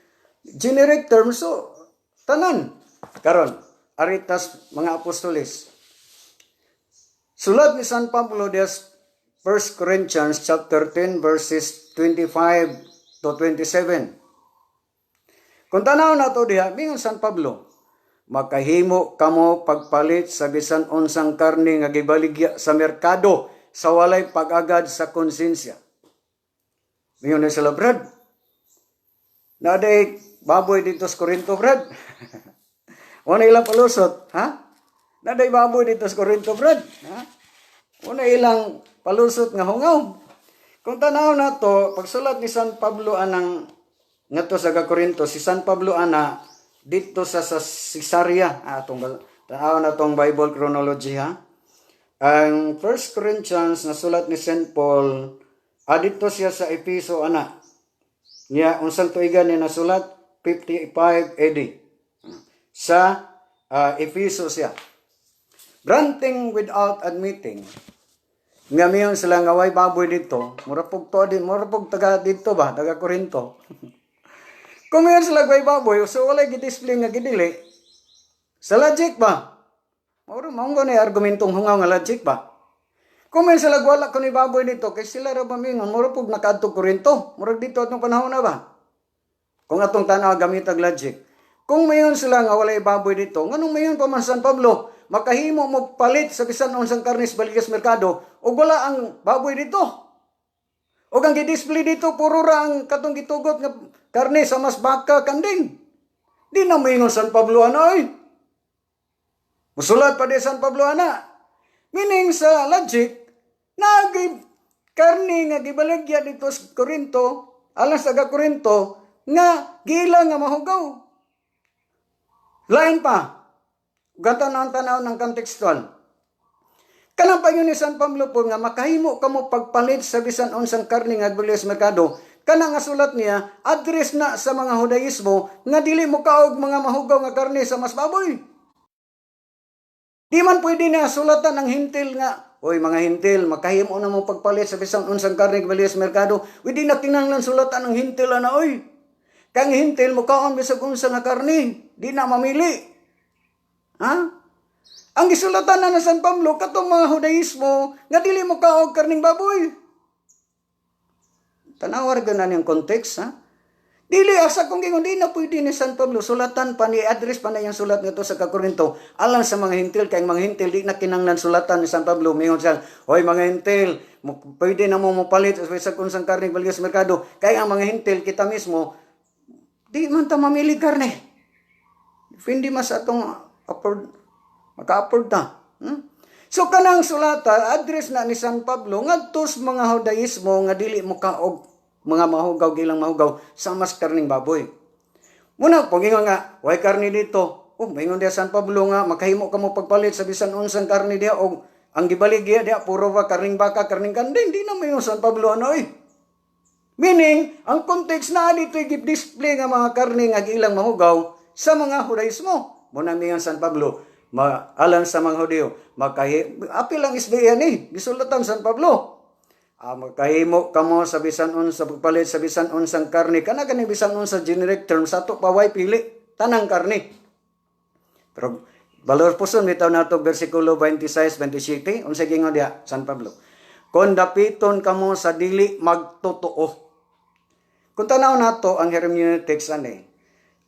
generic term, so tanan. Karon, aritas mga apostoles. Sulat ni San Pablo des 1 Corinthians chapter 10 verses 25 to 27. Kung tanaw na to diha, mingon San Pablo, makahimo kamo pagpalit sa bisan unsang karne nga gibaligya sa merkado sa walay pag-agad sa konsensya. Mingon na sila, Brad. Naday baboy dito sa Corinto, Brad. Wala ilang palusot, ha? Naday baboy dito sa Corinto, Brad. Ha? Wala ilang palusot nga hungaw. Kung tanaw na to, pagsulat ni San Pablo anang nga to sa Corinto, si San Pablo ana dito sa Caesarea. Tanaw na tong Bible chronology, ha? Ang 1 Corinthians na sulat ni St. Paul, dito siya sa Episo ana. Niya, unsang tuigan niya nasulat, 55 AD. Sa Episo siya. Granting without admitting, nga miyon sila nga way baboy dito, murapog taga dito ba, taga Corinto. Kung miyon sila way baboy, so walay gidisplay nga gidili, sa logic ba? Maungo na argumentong hungaw nga logic ba? Kung miyon sila wala ko ni baboy dito, kay sila ra ba mingon, murapog nakaadto Corinto, murag dito atong panahon na ba? Kung atong tanaw gamit ang logic. Kung mayon sila nga walay baboy dito, nganong mayon pa man San Pablo, makahimo mo palit sa bisan unsang karnis balikas merkado, o wala ang baboy dito. O ang gidisplay dito, puro ra ang katong gitugot nga karne sa mas baka kanding. Di na mayon San Pablo ana oy. Musulat pa di San Pablo ana. Meaning sa logic, nagay karne nga gibaligya dito sa Corinto, alang sa Corinto, nga gila nga mahugaw. Lain pa. Gata na ang tanaw ng kontekstual. Kanang pa yun ni San Pablo po nga makahimo kamo pagpalit sa bisan unsang karne nga bilis merkado. Kanang nga sulat niya, address na sa mga Judaismo nga dili mo kaog mga mahugaw nga karne sa mas baboy. Di man pwede na sulatan ng hintil nga, oy mga hintil, makahimo na mo pagpalit sa bisan unsang karne nga bilis merkado. Di na kinahanglan sulatan ng hintil ana oy. Kang hintil mo kaon bisag unsa nga karne, di na mamili. Ha? Ang gisulatan na San Pablo katong mga Judaismo nga dili mo kaog karning baboy. Tanawar ganan yung context, ha? Dili asa kung gingon di na pwede ni San Pablo sulatan pa ni address pa na yung sulat nito sa Corinto alang sa mga hintil kay mga hintil di na kinahanglan sulatan ni San Pablo mingon siya, hoy mga hintil, pwede na mo mopalit sa unsang karne balikas merkado kay ang mga hintil kita mismo di man ta mamili karne. Hindi mas atong maka-afford na. So kanang sulata, address na ni San Pablo, ngadtos mga Judaismo nga dili mo kaog mga mahugaw, gilang mahugaw, sa mas karning baboy. Muna, pagingon nga, way karni dito. Maingon dia San Pablo nga, makahimo ka mo pagpalit sa bisan unsang karni dia, o ang gibaligya dia, puro ba karning baka, karning kanding, di na may San Pablo ano eh. Meaning, ang context na dito i-display nga mga karni nga gilang mahugaw sa mga Judaismo. Muna mingon San Pablo, alang sa mga Hudyo, apil lang isdiyan eh, gisulatan San Pablo. Makahimo kamo sa bisan unsa pagpalit sa bisan unsang karne, kana kani bisan unsa generic term sa to paway pili, tanang karne. Pero balor puson bitaw nato bersikulo 26-27, unsa gingon dia San Pablo? Kon dapiton kamo sa dili magtotoo. Kung tanaw nato ang hermeneutics ani,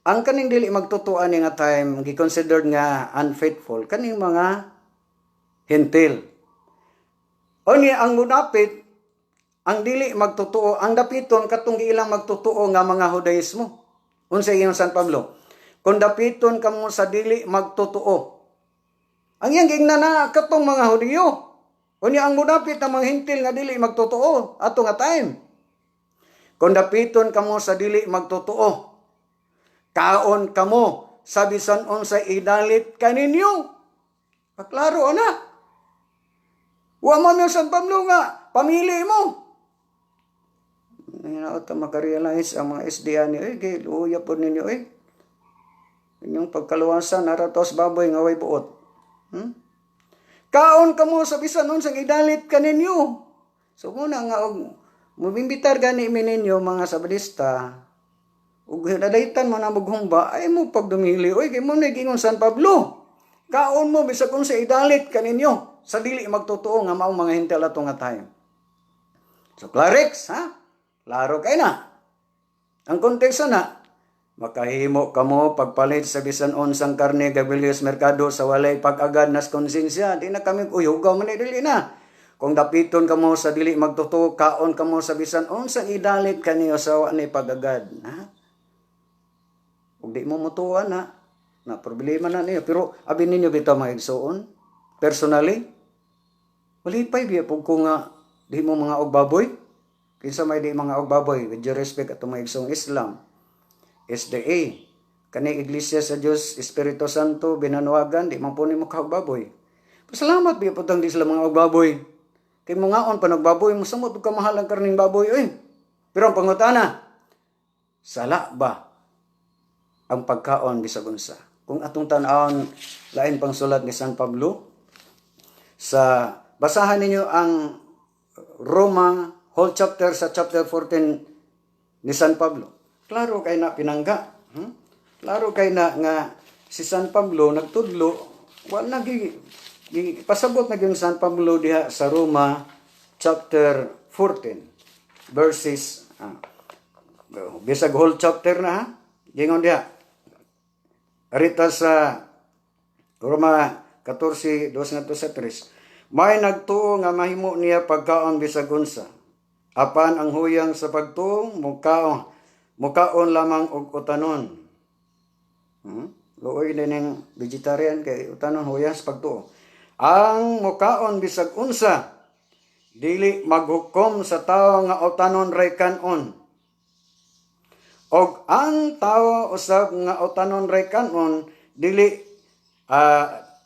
ang kaning dili magtutuan nga time gi-considered nga unfaithful kaning mga hentil. O ni ang munapit ang dili magtutuo, ang dapiton katong giilang magtutuo nga mga Judaismo. Unsa iyang San Pablo? Kung dapiton kamo sa dili magtutuo. Ang iyang gignana katong mga Hudyo. O ni ang munapit ang mga hentil nga dili magtutuo ato nga time. Kung dapiton kamo sa dili magtutuo. Kaon kamo sa bisan unsa idalit kaninyo. Paklaro ana. Wa man yung San Pablo nga pamili mo. Ngayon ito makarealize ang mga SDA niyo, kay luya po ninyo, inyong pagkaluwasan, naratos baboy nga way buot. Kaon ka mo sa bisan unsang idalit ka ninyo. So muna nga, Mumimbitar gani mininyo mga Sabadista, ug nadaytan man ang maghumba, ay mo pagdumili, oy, kay mo nagingon San Pablo. Kaon mo, bisag kung sa idalit kaninyo, sa dili magtotoo nga maong mga hintel ato nga time. So, Clarix, ha? Klaro kay na. Ang konteksto na, makahimo kamo pagpalit sa bisan unsang karne gabilis merkado sa walay pag-agad nas konsensya. Di na kami uyugaw man dili na. Kung dapiton kamo sa dili magtotoo, kaon kamo sa bisan unsang idalit kaniyo sa wa ni pag-agad, ha? Ug di mo mutuan na problema na niyo. Pero abi ninyo bitaw mga igsoon, personally, walipay biya pug ko nga di mo mga og baboy. Kinsa may di mga og baboy, with due respect ato mga igsoong Islam, SDA, kani Iglesia sa Dios Espiritu Santo binanuwagan, di man po nimo ka og baboy. Pasalamat biya putang di sila mga og baboy. Kay mo ngaon pa nagbaboy mo samot ka mahal ang karning baboy oy. Pero ang pangutana, sala ba ang pagkaon bisag unsa? Kung atong tan-awon lain pang sulat ni San Pablo, sa basahan ninyo ang Roma whole chapter sa chapter 14 ni San Pablo. Klaro kay na pinangga. Klaro kay na nga si San Pablo nagtudlo, wala pasabot na yung San Pablo diha sa Roma chapter 14 verses bisag whole chapter na ha. Gingon diha. Arita sa Roma 14, 2 sa 3. May nagtuo nga mahimo niya pagkaon bisag unsa. Apan ang huyang sa pagtuo mukaon lamang og utanon. Luoy ning vegetarian kay utanon huyang sa pagtuo. Ang mukaon bisag unsa dili maghukom sa tawo nga utanon ray kanon. Og ang tawo usab nga utanon ray kanon dili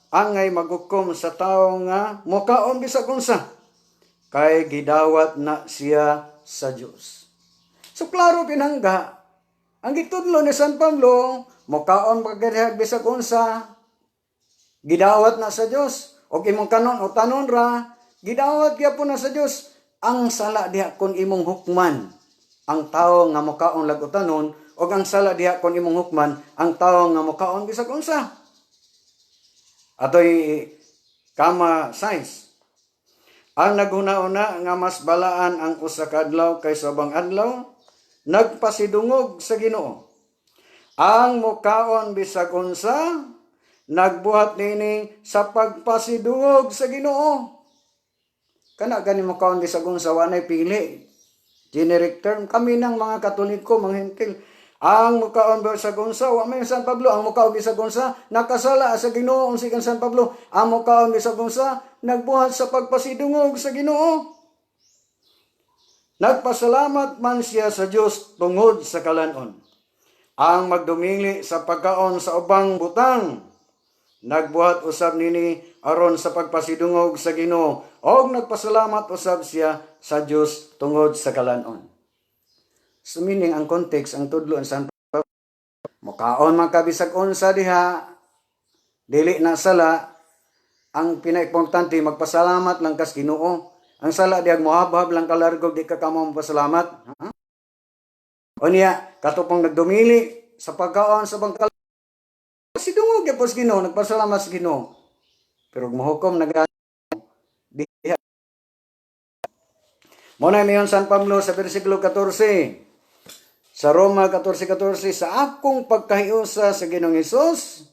angay maghukom sa tawo nga mukaon bisag unsa kay gidawat na siya sa Dios. So klaro pinangga ang gitudlo ni San Pablo, mukaon pagkadihag bisag unsa gidawat na sa Dios. Og imong kanon o tanon ra, gidawat gyapon na sa Dios. Ang sala diha kon imong hukman ang tawo nga mukaon lag utanon, og ang sala diha kon imong hukman ang tawo nga mukaon bisag unsa. Atoy kama size. Ang naghuna-una nga mas balaan ang usa ka adlaw kaysa ubang adlaw, nagpasidungog sa Ginoo. Ang mukaon bisag unsa nagbuhat nini sa pagpasidungog sa Ginoo. Kana gani mo kaon bisag unsa wa nay pili. Generic term kami ng mga Katoliko, mga Hentil. Ang mukaon bisag unsa wa may San Pablo, ang mukaon bisag unsa nakasala sa Ginoo unsi kan San Pablo. Ang mukaon bisag unsa nagbuhat sa pagpasidungog sa Ginoo. Nagpasalamat man siya sa Dios tungod sa kalanon. Ang magdumili sa pagkaon sa ubang butang nagbuhat usab nini aron sa pagpasidungog sa Ginoo, og nagpasalamat usab siya sa Dios tungod sa kalanon. So meaning ang context ang tudlo sa mukaon man ka bisag unsa diha dili na sala, ang pinaimportante magpasalamat lang kas Ginoo. Ang sala diag mohabhab lang kalargog di ka kamo magpasalamat. O niya katupong nagdumili sa pagkaon sa bangkal sidungog gyud sa Ginoo, nagpasalamat sa Ginoo. Pero mohukom diha. Muna mayon San Pablo sa bersikulo 14. Sa Roma 14:14, sa akong pagkahiusa sa Ginoong Hesus,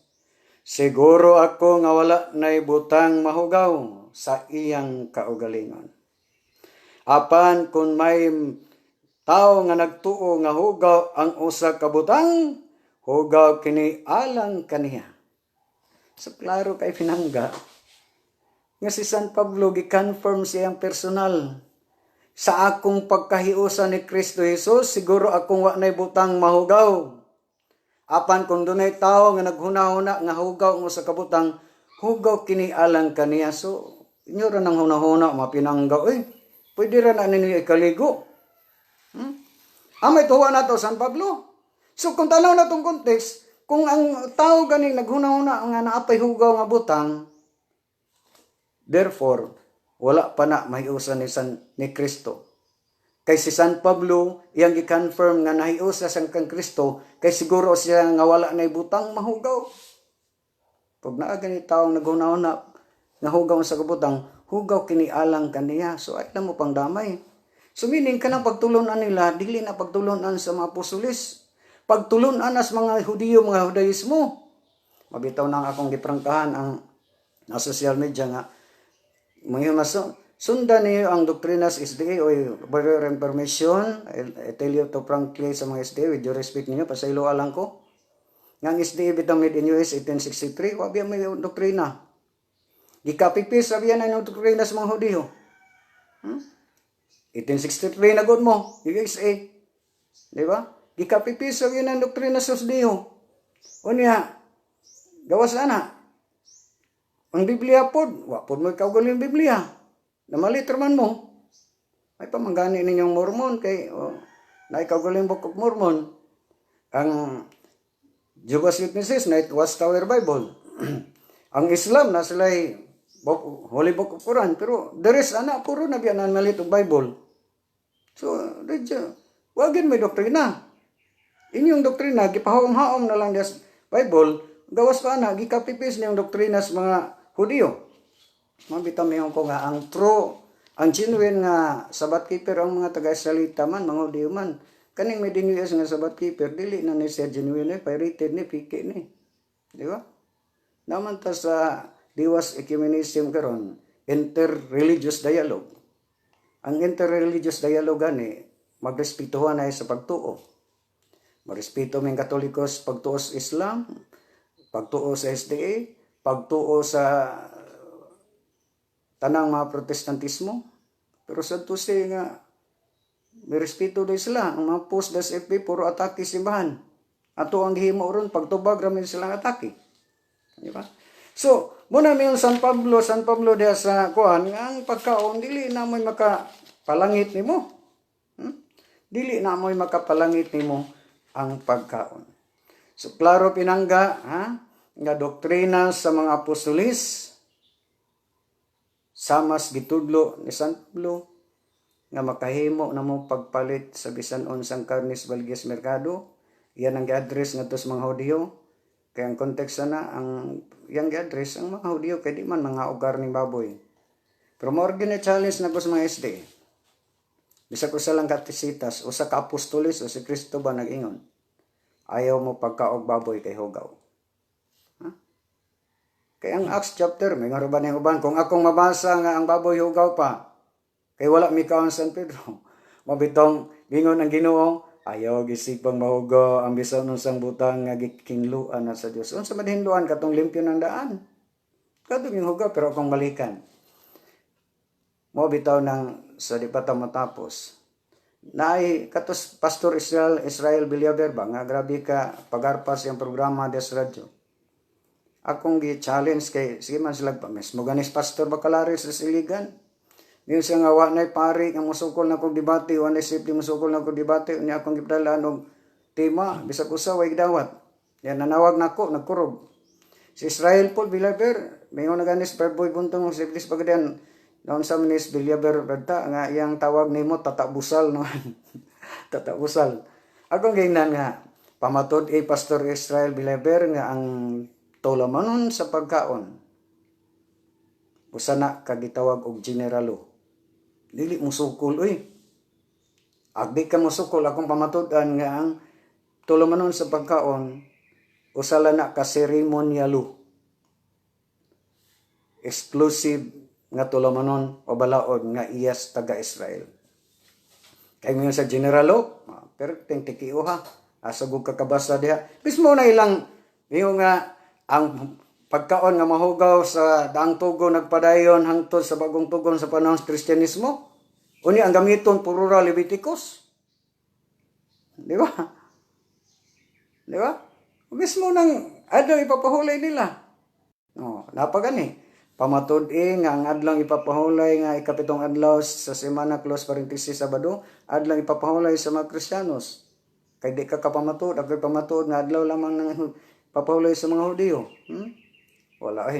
siguro ako nga wala nay butang mahugaw sa iyang kaugalingon. Apan kung may tao nga nagtuo nga hugaw ang usa ka butang, hugaw kini alang kaniya. So klaro kay pinangga nga si San Pablo gi-confirm siyang personal. Sa akong pagkahiusa ni Kristo Jesus, siguro akong wa nay butang mahugaw. Apan kung dunay tao nga naghuna-huna nga hugaw mo sa kabutang, hugaw kini alang kaniya. So inyo ra nang huna-huna mapinanggaw pwede ra na ninyo ikaligo. Amay tuwa na to San Pablo. So kung tanaw na tong context, kung ang tao ganing naghuna-huna nga naapay hugaw nga butang, therefore wala pa na mahiusa ni Kristo. Kay si San Pablo, iyang i-confirm nga nahiusa sang kang Kristo, kay siguro siya nga wala na ibutang mahugaw. Pag naa gani taong naghuna-una, nga hugaw sa kabutang, hugaw kinialang kaniya. So ay na mo pang damay. So meaning ka ng pagtulunan nila, dili na pagtulunan sa mga apostolis. Pagtulunan as mga Hudiyo, mga Judaismo. Mabitaw na akong giprangkahan ang social media nga. Mga sundan niyo ang doktrinas SDA o for your information. I tell you to frankly sa mga SDA, with your respect ninyo, pasaylo alang ko. Nga SDA bitang made in US 1863, wabi may doktrina. Gikapipis, sabi yan ang doktrina sa mga Hudiyo. 1863 na good mo, USA. Di ba? Gikapipis, sabi yan ang doktrina sa Hudiyo. Unya, gawas na. Ang Biblia pod, wapod mo ikaw galing Biblia. Namalit man mo. Ay pamanggani ninyong Mormon kay na ikaw galing Book of Mormon. Ang Jehovah's Witnesses na Watchtower Bible. Ang Islam na sila'y Holy Book of Quran. Pero the rest, puro na biyanan malit og Bible. So, wagin may doktrina. Inyong doktrina, gipahom-haom na lang des Bible, gawas pa na, gikapipis niyong doktrina sa mga Hudiyo. Mabitaw niyo ko nga, ang true, ang genuine nga Sabbath keeper, ang mga taga-Israelita man, mga Hudiyo man, kaning may dinuyas nga Sabbath keeper, dili na ni siya genuine, pirated ni, piki ni. Di ba? Naman ta sa Diwas Ecumenism karon, inter-religious dialogue. Ang inter-religious dialogue gani, magrespetuhan na sa pagtuo. Magrespeto may Katolikos, pagtuo sa Islam, pagtuo sa SDA, pagtuo sa tanang mga protestantismo. Pero sa tusi nga, may respeto din sila. Ang mga post das FB, puro atake simbahan. Ato ang gihimo ron, pagtubag ramin silang atake. Di ba? So, muna may yung San Pablo diya sa kuhan, ang pagkaon, dili na mo'y makapalangit ni mo. Dili na mo'y makapalangit ni mo ang pagkaon. So, klaro pinangga, nga doktrina sa mga apostolis, samas gitudlo ni San Pablo, nga makahimo na mo pagpalit sa bisan unsang karnis balgis merkado, yan ang gi-address nga to sa mga Hudiyo. Kaya ang kontekst na, ang yang gi-address, ang mga Hudiyo, kaya di man mga ugar ng baboy. Pero more gina-challenge na ko sa mga SD. Bisa ko sa lang katisitas, o sa ka-apostolis, o si Kristo ba nag-ingon, ayaw mo pagkaog baboy kay hugaw. Kaya ang Acts chapter, may nga ba ng uban, kung akong mabasa nga ang baboy hugaw pa, kay wala mi kaon San Pedro, mabitong gingon ang Ginoo, ayaw gisipang mahugaw ang bisan unsang butang nga gikinluan na sa Dios. Unsa man hinluan katong limpyo ng daan? Kadto yung hugaw pero akong balikan. Mo bitaw nang sa di pa ta matapos. Naay katos Pastor Israel Villaver ba nga grabe ka pagarpas yung programa des radyo. Akong gi-challenge kay sige man sila pa mesmo ganis Pastor Bacalaris sa Siligan. Ngayon siya nga wanay pari nga musukol na kong debate, wanay safety musukol na kong debate, unya akong gipdalaan og tema, bisag usa way dawat. Yan nanawag nako, nagkurog. Si Israel Paul Villaver, mayon na ganis Perboy Buntong si Iblis Pagadian, noon sa minis Villaver radta nga iyang tawag nimo tatabusal naman. Tatabusal. Akong gingnan nga pamatud Pastor Israel Villaver nga ang tolamanon sa pagkaon. Usa na kagitawag og generalo. Dili mo sukol, uy. Agdi ka mo sukol, akong pamatud-an nga ang tolamanon sa pagkaon, usala na ka seremonyalo. Exclusive nga tolamanon o balaod nga iyas taga-Israel. Kaya ngayon sa generalo, pero tikiyo ha, asagog kakabasa diha. Mismo na ilang, ngayon nga, ang pagkaon nga mahugaw sa daang tugon nagpadayon hangtod sa bagong tugon sa panahon sa Kristyanismo. Uni ang gamiton puro ra Leviticus. Di ba? Di ba? Mismo nang adlaw ipapahulay nila. Napagani. Pamatud nga ang adlaw ipapahulay nga ikapitong adlaw sa semana close parenthesis Sabado, adlaw ipapahulay sa mga Kristiyanos. Kay di ka kapamatud, ako'y pamatud nga adlaw lamang nang papahulay sa mga Hudiyo. Wala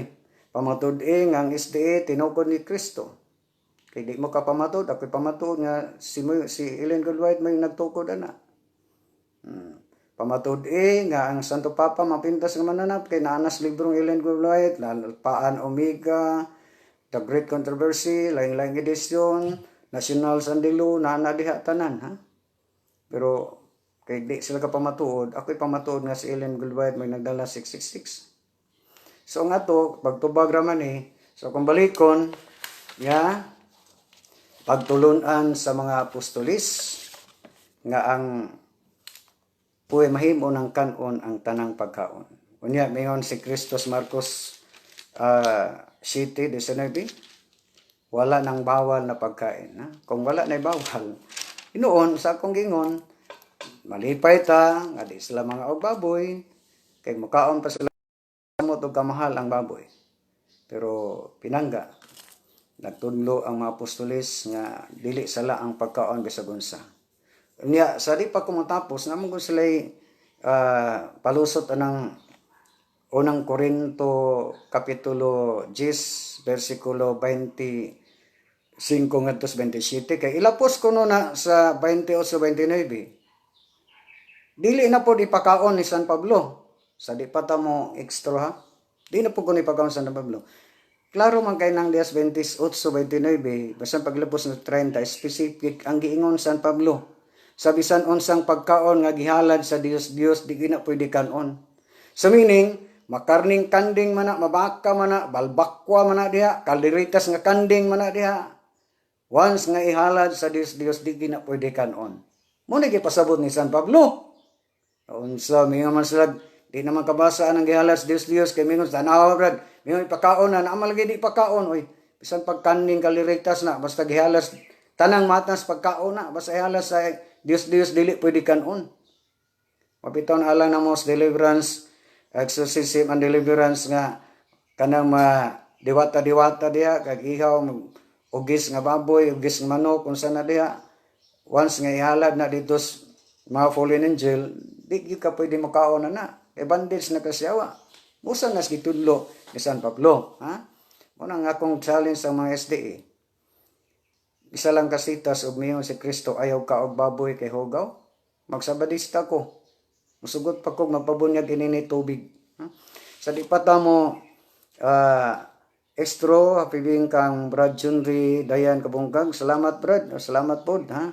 Pamatud ang SDA tinukod ni Kristo. Kay di mo ka pamatod, ako'y pamatod nga si Ellen G. White may nagtukod ana. Pamatod nga ang Santo Papa mapintas nga mananap kay naanas librong Ellen G. White, Paan Omega, The Great Controversy, laing-laing edisyon, National Sandilo, naana diha tanan ha. Pero kay di sila ka pamatuod, ako'y pamatuod nga si Ellen G. White may nagdala 666. So nga to, pagtubag raman so kung balikon, pagtulunan sa mga apostolis nga ang puwe mahimo ng kanon ang tanang pagkaon. Unya mayon si Kristos Marcos 7:19, wala nang bawal na pagkain. Ha? Kung wala na bawal, inoon sa akong gingon, malipay ta, nga di sila mga og baboy, kay mukaon pa sila mo to kamahal ang baboy. Pero pinangga, nagtudlo ang mga apostolis nga dili sala ang pagkaon bisag unsa. Unya sa di pa ko matapos namon ko sila palusot anang unang Korinto kapitulo 10 versikulo 25 ngadto 27 kay ilapos ko no na sa 28-29. Dili na po ipakaon ni San Pablo. Sa di pa ta mo extra ha. Di na po ko ipakaon San Pablo. Klaro man kay nang 28-29 basta paglapos ng 30 specific ang giingon San Pablo. Sa bisan unsang pagkaon nga gihalad sa Dios di gina pwede kanon. So meaning makarning kanding mana, mabaka mana, balbakwa mana diha, kaliritas nga kanding mana diha. Once nga ihalad sa Dios di gina pwede kanon. Mo ni gipasabot ni San Pablo. Unsa mingon man sila di naman kabasa ang gihalad sa Dios kay mingon tanaw brad, mingon ipakaon na amal gid ipakaon oy. Bisan pagkanding kaliritas na basta gihalad tanang matas pagkaon na basta ihalad sa Dios dili pwede kanon. Mapiton alang na most deliverance, exorcism and deliverance nga kanang diwata diha kag ihaw ugis nga baboy, ugis nga manok unsa na diha. Once nga ihalad na dito mga fallen angel, di ka pwede makaon na. E bandage na kasyawa. Musa nas gitudlo ni San Pablo, ha? Muna nga akong challenge sa mga SDA. Isa lang kasitas ug miyon si Kristo ayaw ka og baboy kay hugaw. Magsabadista ko. Musugot pa ko magpabunyag ini tubig. Ha? Sa di pa ta mo extra pibing kang Brad Junri Dayan Kabungkag. Salamat Brad. Salamat pod ha.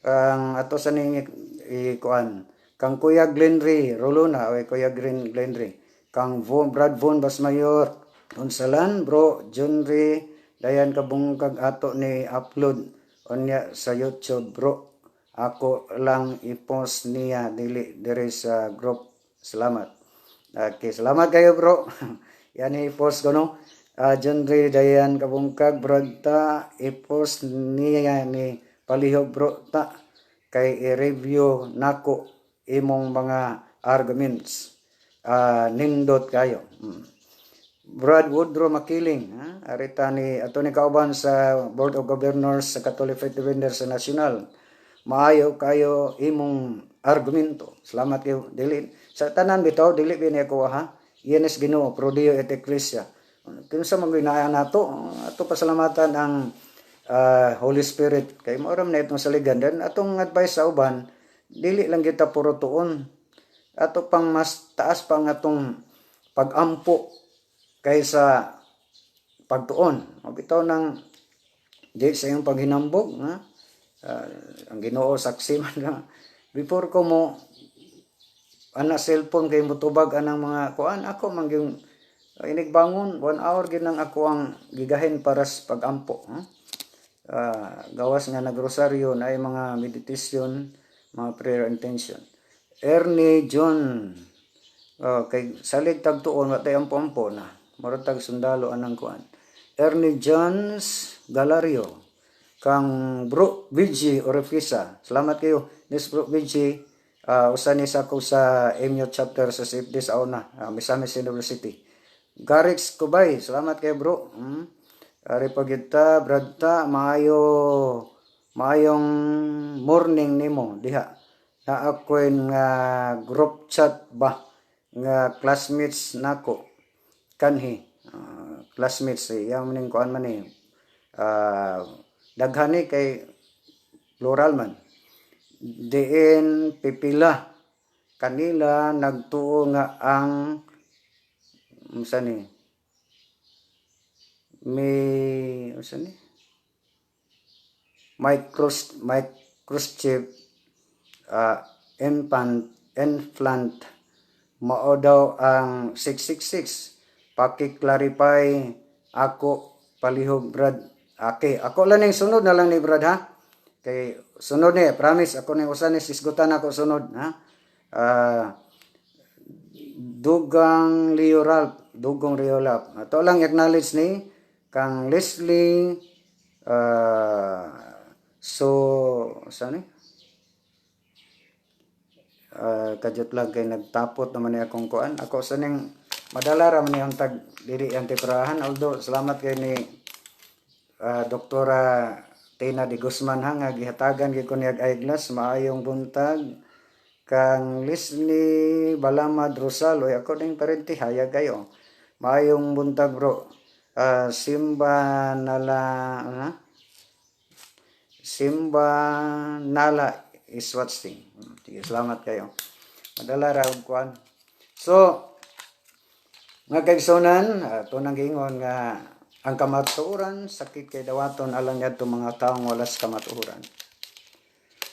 Ang ato sa ning ikuan kang Kuya Glenry Rolona o Kuya Glenry kang Brad Von Basmayor unsalan bro Junri Dayan Kabungkag ato ni upload onya sa YouTube bro. Ako lang i-post niya dili dire sa group. Salamat. Okay, salamat kayo bro. Yan i-post ko no. John Ray Dayan Kabungkag bro ta i-post niya ni palihog bro ta kay i-review nako imong mga arguments. Nindot kayo. Brad Woodrow Makiling, arita ni ato ni kauban sa Board of Governors sa Catholic Faith Defenders sa National. Maayo kayo imong argumento. Salamat kayo. Dili sa tanan bitaw dili bini ako ha. Yenes Ginoo pro Dio et Ecclesia. Kinsa man ginaya nato ato pasalamatan ang Holy Spirit kay moram na itong saligan dan atong advice sa uban dili lang kita puro tuon. Ato pang mas taas pang atong pagampo kaysa pagtuon. Bitaw nang di sa iyong paghinambog ha. Ang Ginoo saksi man nga before ko mo ana cellphone kay motubag anang mga kuan ako man gyud inigbangon 1 hour gyud nang ako ang gigahin para sa pagampo gawas nga nagrosaryo na ay mga meditation mga prayer intention. Ernie John kay salig tagtuon watay ampo-ampo na murag tag sundalo anang kuan. Ernie Jones Galario kang Bro VG Orefisa. Salamat kayo. This Bro VG, usan ni sa ko sa MU chapter sa safety sa una, Misamis University. Garix Kubay, salamat kayo bro. Ari pagita, bradta, maayong morning nimo diha. Na ako'y nga group chat ba, nga classmates nako. Kanhi, classmates, yang maning kuan man daghani kay plural man. Diin pipila kanila nagtuo nga ang unsa ni microchip implant mao daw ang 666. Paki-clarify ako palihog Brad. Okay, ako lang ning sunod na lang ni Brad ha. Kay sunod ni, promise ako ning usa ni sisgutan ako sunod ha. Dugong Riolap. Ato lang acknowledge ni kang Leslie kadyot lang kay nagtapot naman ni akong kuan. Ako sa ning madala ra man yung tag diri antiparahan. Although salamat kay ni Doktora Tina de Guzman ha nga gihatagan gyud ko ni eyeglass maayong buntag kang Leslie Balamad Rosal oy ako ding parenti hayag kayo. Maayong buntag bro. Simba Nala is watching. Sige, salamat kayo. Madala ra og kuan. So, nga kaigsunan, tunang giingon nga ang kamatuoran sakit kay dawaton alang yadto mga taong walas kamatuoran.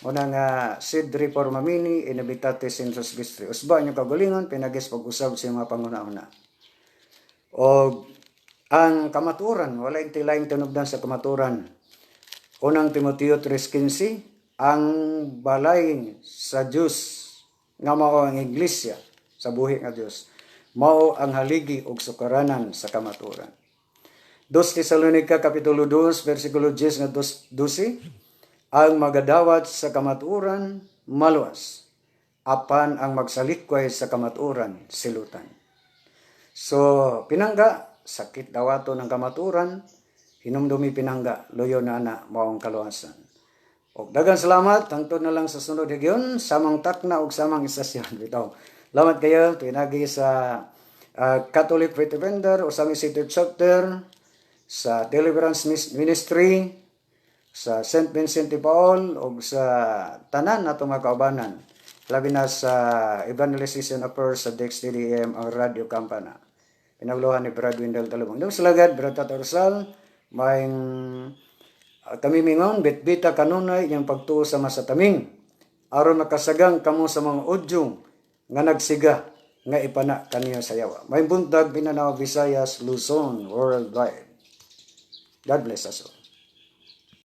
Una nga sid reforma mini inevitatis in sus vistri. Usba nyo kagalingon pinagis pag-usab sa mga panguna-una. O ang kamatuoran, wala yung tilaing tinubdan sa kamatuoran. Unang Timoteo 3:15, ang balay sa Diyos nga mao ang iglesia sa buhi nga Dios mao ang haligi og sukaranan sa kamatuoran. 2 Tesalonica kapitulo 2 bersikulo 10 nga 12, ang magadawat sa kamatuoran maluwas apan ang magsalikway sa kamatuoran silutan. So pinangga sakit dawato ng kamatuoran, hinumdumi pinangga loyo na ana maong kaluwasan. Og daghang salamat hangtod na lang sa sunod higyon samang takna og samang istasyon bitaw. Salamat kayo pinagi sa Catholic Faith Defender o sa City Chapter, sa Deliverance Ministry, sa St. Vincent de Paul o sa tanan nato mga kaubanan. Labi na sa Evangelization Affairs sa DXDDM ang Radio Campana. Pinagluhan ni Brad Wendell Talubong. Dong salagad Brad Tatarsal may kami mingon bitbita kanunay yung pagtuo sa masataming aron makasagang kamo sa mga udyong nga nagsiga nga ipana kaniya sa yawa. May buntag Mindanao, Visayas, Luzon, worldwide. God bless us all.